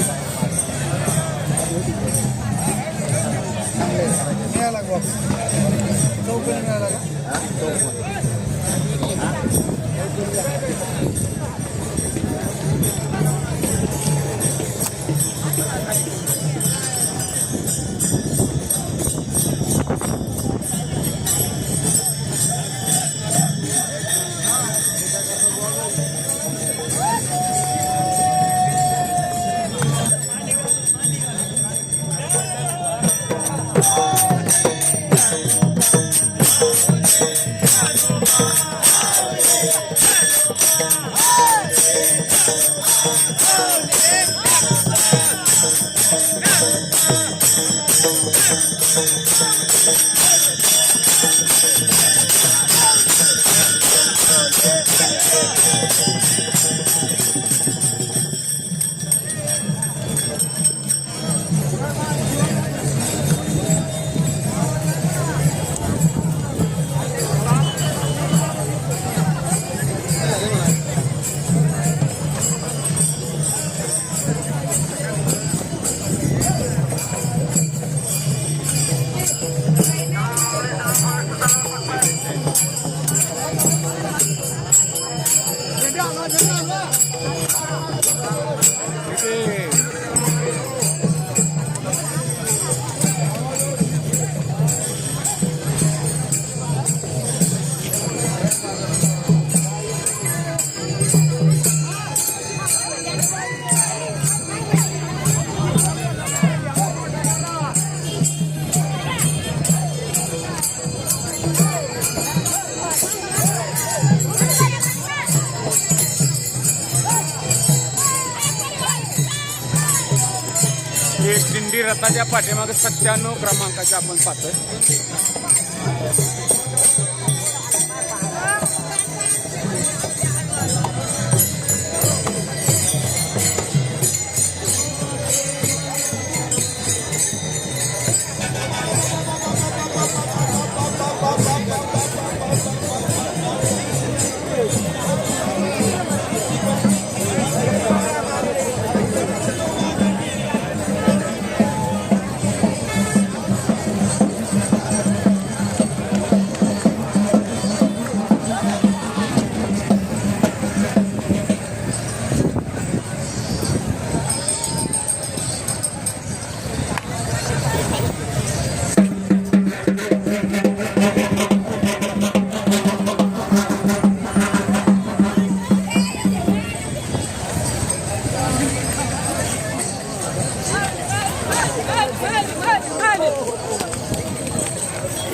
हे दिंडी रथाच्या पाठीमागे 97 क्रमांकाचे आपण पाहतोय.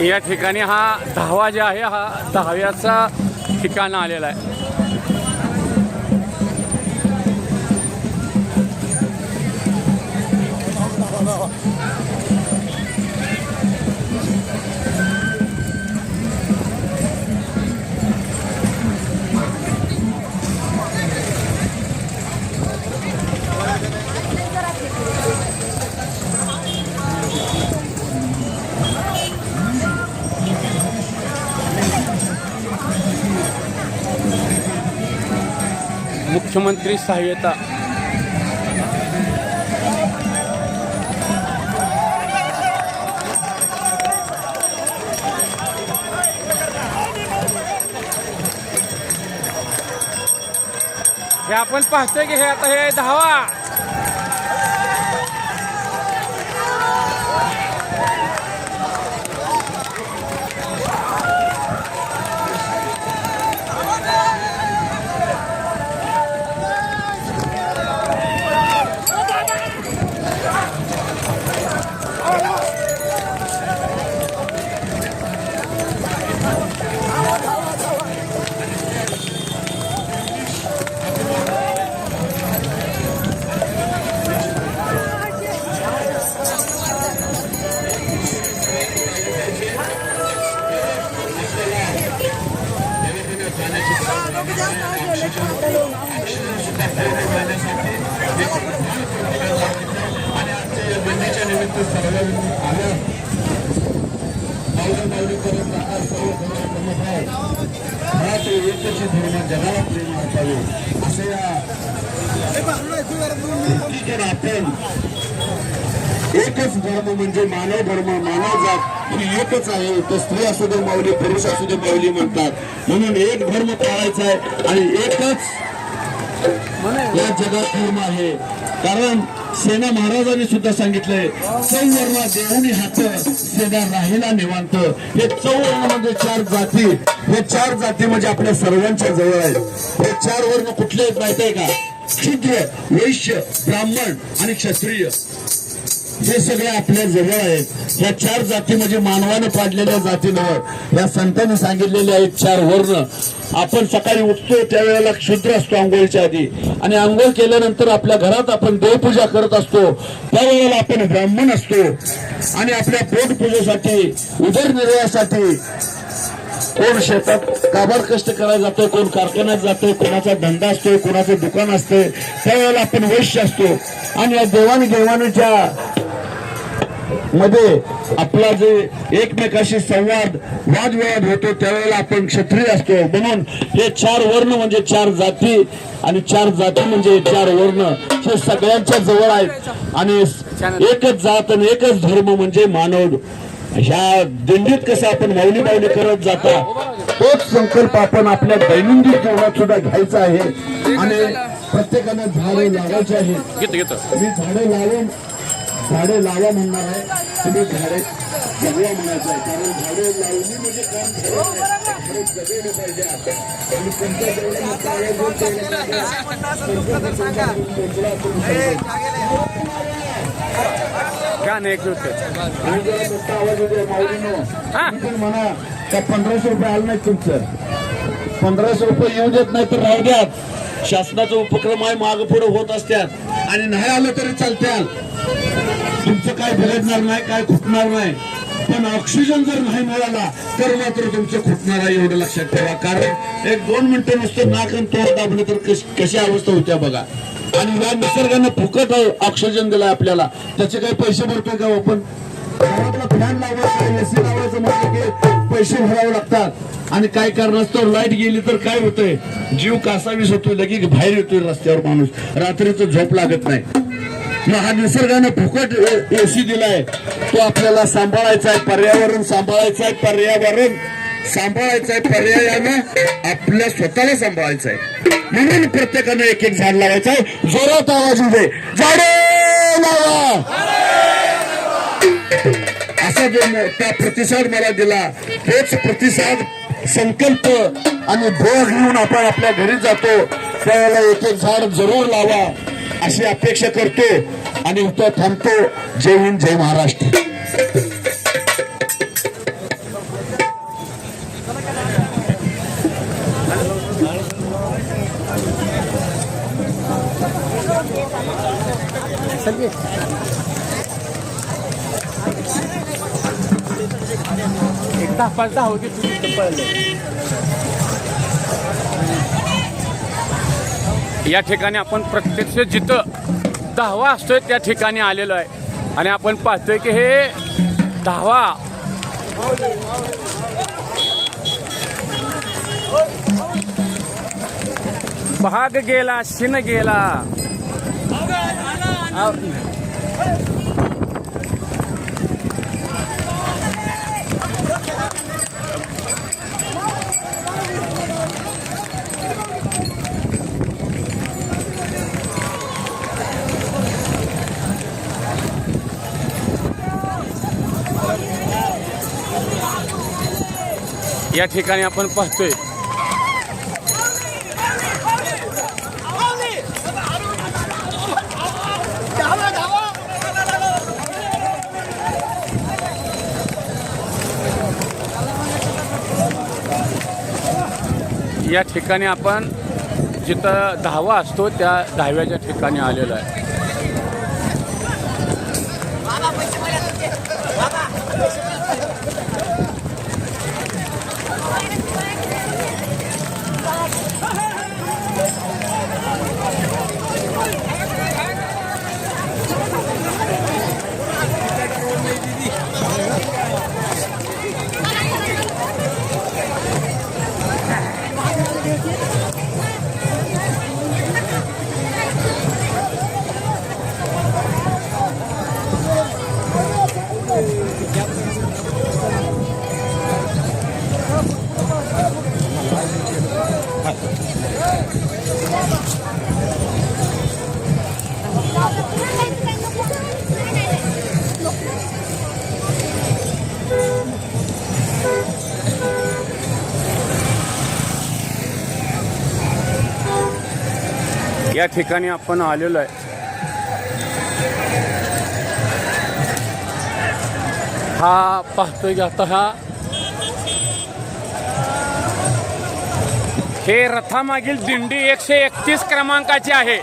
या ठिकाणी हा धावा जे आहे हा दहाव्याचा ठिकाण आलेला आहे. मुख्यमंत्री सहाय्यता हे आपण पाहतोय की हे आता हे धावा एकच धर्म म्हणजे मानव धर्म, मानव जात ही एकच आहे. तो स्त्री असू दे माऊली, पुरुष असू दे माऊली म्हणतात. म्हणून एक धर्म पाळायचा आहे आणि एकच या जगात धर्म आहे. कारण सेना महाराजांनी सुद्धा सांगितलंय, चौवर्ण देऊनी हात सेना राहिला निवांत. हे चौवर्ण म्हणजे 4 जाती. हे 4 जाती म्हणजे आपल्या सर्वांच्या जवळ आहेत. हे 4 वर्ण कुठले आहेत माहिती आहे का? शूद्र, वैश्य, ब्राह्मण आणि क्षत्रिय हे सगळे आपल्या जवळ आहेत. या 4 जाती म्हणजे मानवाने पाडलेल्या जाती नव्हे. या संतांनी सांगितलेले आहेत 4 वर्ण. आपण सकाळी उठतो त्यावेळेला शूद्र असतो आंघोळीच्या आधी, आणि आंघोळ केल्यानंतर आपल्या घरात आपण देवपूजा करत असतो त्यावेळेला आपण ब्राह्मण असतो. आणि आपल्या पोटपूजेसाठी, उदरनिर्वाहासाठी कोण शेतात काबाड कष्ट करायला जातोय, कोण कारखान्यात जातोय, कोणाचा धंदा असतोय, कोणाचं दुकान असतंय, त्यावेळेला आपण वैश्य असतो. आणि या देवाणघेवाणीच्या मध्ये आपला जे एकमेकाशी संवाद वादविवाद होतो त्यावेळेला आपण क्षत्रिय असतो. म्हणून हे 4 वर्ण म्हणजे 4 जाती, आणि 4 जाती म्हणजे 4 वर्ण हे सगळ्यांच्या जवळ आहेत. आणि एकच जात आणि एकच धर्म म्हणजे मानव. ह्या दिंडीत कसं आपण माऊली माऊली करत जाता, तोच संकल्प आपण आपल्या दैनंदिन जीवनात सुद्धा घ्यायचा आहे. आणि प्रत्येकानं झाडे लावायचे आहेत. मी झाडे लावा म्हणणार आहे, तुम्ही झाडे जगवा म्हणायचं आहे. कारण झाडे लावली म्हणजे काम झाडे जगवले पाहिजे. आणि तुमच्या मोठा आवाज होते माऊलीनो म्हणा का 1500 रुपये आलं नाही तुमचं, 1500 रुपये येऊ देत नाही तर राहू द्यात. शासनाचा उपक्रम आहे, माग पुढे होत असतात. आणि नाही आलं तरी चालत्याल, तुमचं काय बिघडणार नाही, काय खुटणार नाही. पण ऑक्सिजन जर नाही मिळाला तर मात्र तुमचं खुटणार आहे, एवढं लक्षात ठेवा. कारण 1-2 मिनिटं नुसतं नाक आणि तोंड दाबलं तर कशी अवस्था होत्या बघा. आणि या निसर्गाने फुकट ऑक्सिजन दिलाय आपल्याला, त्याचे काही पैसे भरतोय का आपण? घरातला फॅन लावायचा, एसी लावायचं म्हटलं की पैसे भरावे लागतात. आणि काय कारणास्तव लाईट गेली तर काय होतंय, जीव कासावीस होतोय, लगेच बाहेर येतोय रस्त्यावर माणूस, रात्रीचं झोप लागत नाही. मग हा निसर्गाने फुकट एसी दिलाय, तो आपल्याला सांभाळायचा आहे. पर्यावरण सांभाळायचं आहे, पर्यावरण सांभाळायचं आहे. पर्यायानं आपल्या स्वतःला सांभाळायचं आहे. म्हणून प्रत्येकानं एक झाड लावायचं आहे. जोरात आवाज दे, झाडे लावा. असा जो त्या प्रतिसाद मला दिला, तोच प्रतिसाद संकल्प आणि ध्येय घेऊन आपण आपल्या घरी जातो त्यावेळेला एक झाड जरूर लावा अशी अपेक्षा करतो. आणि इथं थांबतो. जय हिंद, जय महाराष्ट्र. एकदा 5-10 होती तुझी पळले. या ठिकाणी आपण प्रत्यक्ष जिथं 10वा असतोय त्या ठिकाणी आलेलो आहे. आणि आपण पाहतोय की हे 10वा भाग गेला शिन गेला. या ठिकाणी आपण पाहतोय या ठिकाणी आपण जिथं धावा असतो त्या धाव्याच्या ठिकाणी आलेलो आहे. या ठिकाणी आपण आलेलो आहे. हा पाहतोय की आता हे रथामागील दिंडी 131 क्रमांकाची आहे.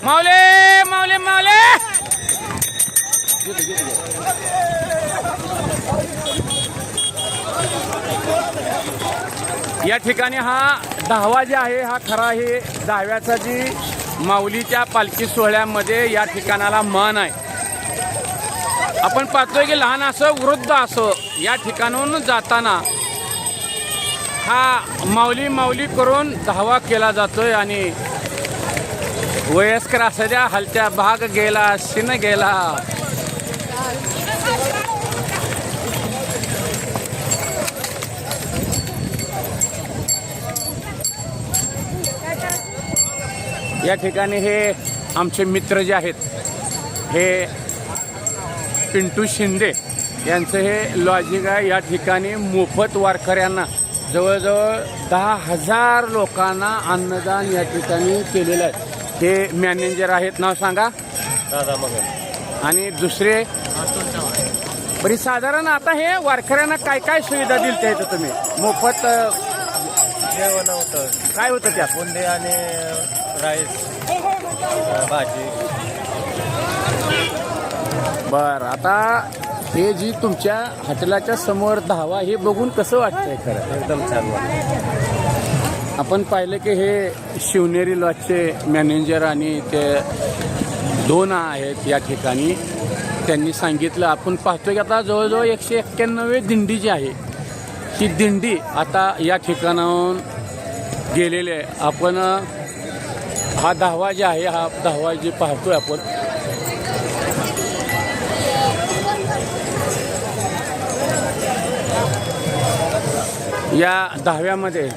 माऊले माऊले माऊले या ठिकाणी हा दहावा जे आहे हा खरा हे दहाव्याचा जी माऊलीच्या पालखी सोहळ्यामध्ये या ठिकाणाला मान आहे. आपण पाहतोय की लहान असं वृद्ध असं या ठिकाणाहून जाताना हा माऊली माऊली करून धावा केला जातोय आणि वयस्कर असल्या हलत्या भाग गेला शिन गेला. या ठिकाणी हे आमचे मित्र जे आहेत हे पिंटू शिंदे यांचं हे लॉजिक आहे. या ठिकाणी मोफत वारकऱ्यांना जवळजवळ 10,000 लोकांना अन्नदान या ठिकाणी केलेलं आहे. हे मॅनेजर आहेत, नाव सांगा. दादा मगर. आणि दुसरे बरी साधारण आता हे वारकऱ्यांना काय काय सुविधा दिली त्या इथं तुम्ही मोफत जेवण होतं, काय होतं त्यात? बुंदी आणि राईस भाजी. बरं, आता हे जी तुमच्या हॉटेलाच्या समोर धावा हे बघून कसं वाटतंय? खरं एकदम छान वाटतं. आपण पाहिलं की हे शिवनेरी लॉजचे मॅनेजर आणि ते 2 आहेत या ठिकाणी. त्यांनी सांगितलं, आपण पाहतोय की आता जवळजवळ 191 दिंडी जी आहे ही दिंडी आता या ठिकाणाहून गेलेली आहे. आपण हा दहावा जे आहे हा दहावा जे पाहतोय आपण या दहाव्यामध्ये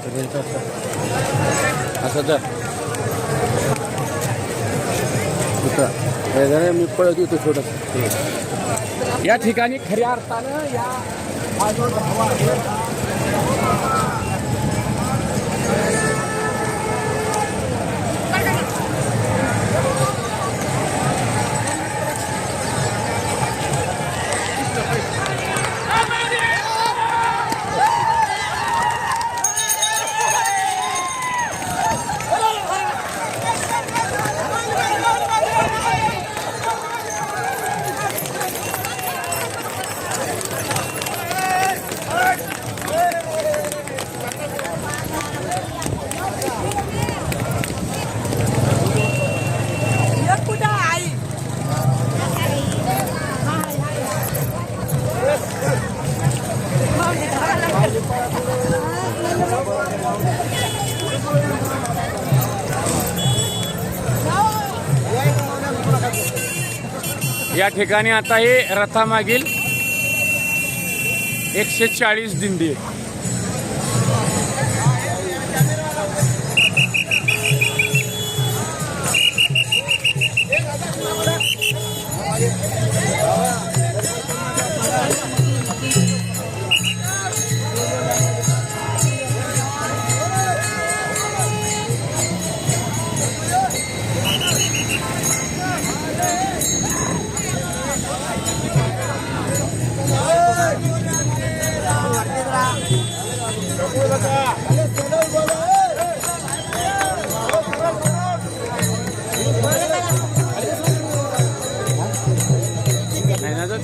असं तर मी पळत येतो थोडं. या ठिकाणी खऱ्या अर्थानं या हा जो धावा आहे या ठिकाणी आता हे रथामागील 140 दिंडी आहे. नाही ना तर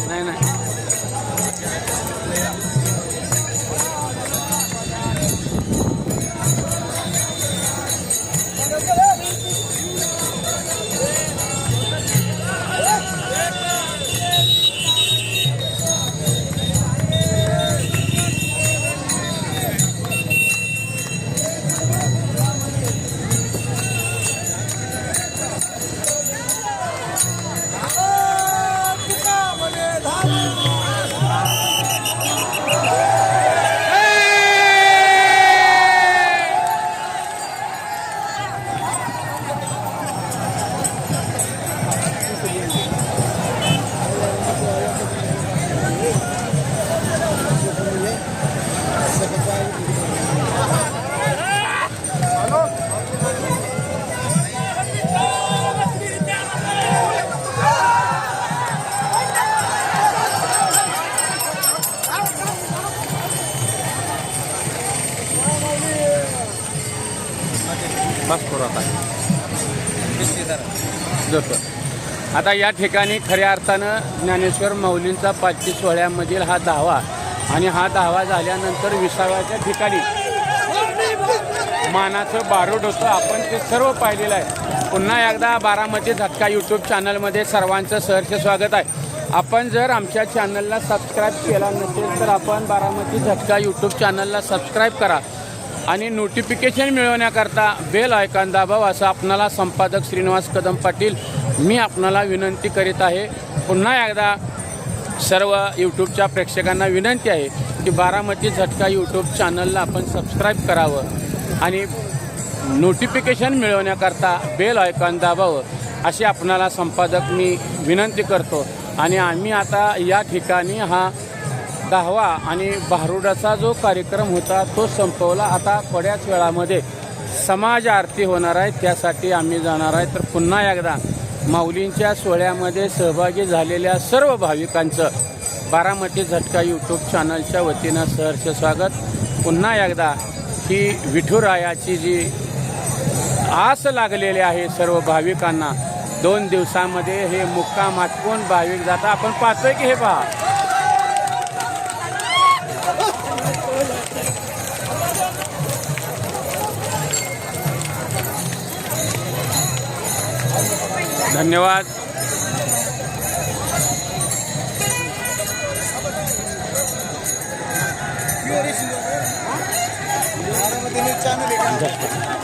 नाही नाही आता या ठिकाणी खऱ्या अर्थानं ज्ञानेश्वर माऊलींचा पालखी सोहळ्यामधील हा दावा आणि हा दावा झाल्यानंतर विसाव्याच्या ठिकाणी मानाचं बारूद होतं. आपण ते सर्व पाहिलेलं आहे. पुन्हा एकदा बारामती झटका यूट्यूब चॅनलमध्ये सर्वांचं सहर्ष स्वागत आहे. आपण जर आमच्या चॅनलला सबस्क्राईब केला नसेल तर आपण बारामती झटका यूट्यूब चॅनलला सबस्क्राईब करा आणि नोटिफिकेशन मिळवण्याकरता बेल आयकॉन दाबावा असं आपणाला संपादक श्रीनिवास कदम पाटील मी आपणाला विनंती करीत आहे. पुन्हा एकदा सर्व यूट्यूबच्या प्रेक्षकांना विनंती आहे की बारामती झटका यूट्यूब चॅनलला आपण सबस्क्राईब करावं आणि नोटिफिकेशन मिळवण्याकरता बेल आयकॉन दाबावं अशी आपणाला संपादक मी विनंती करतो. आणि आम्ही आता या ठिकाणी हा दाहवा आणि भारुडाचा जो कार्यक्रम होता तो संपवला. आता थोड्याच वेळामध्ये समाज आरती होणार आहे, त्यासाठी आम्ही जाणार आहे. तर पुन्हा एकदा माऊलींच्या सोहळ्यामध्ये सहभागी झालेल्या सर्व भाविकांचं बारामती झटका यूट्यूब चॅनलच्या वतीनं सहर्ष स्वागत. पुन्हा एकदा ही विठुरायाची जी आस लागलेली आहे सर्व भाविकांना, 2 दिवसामध्ये हे मुक्काम आटपून भाविक जाता. आपण पाहतोय की हे पहा, धन्यवाद. चॅनल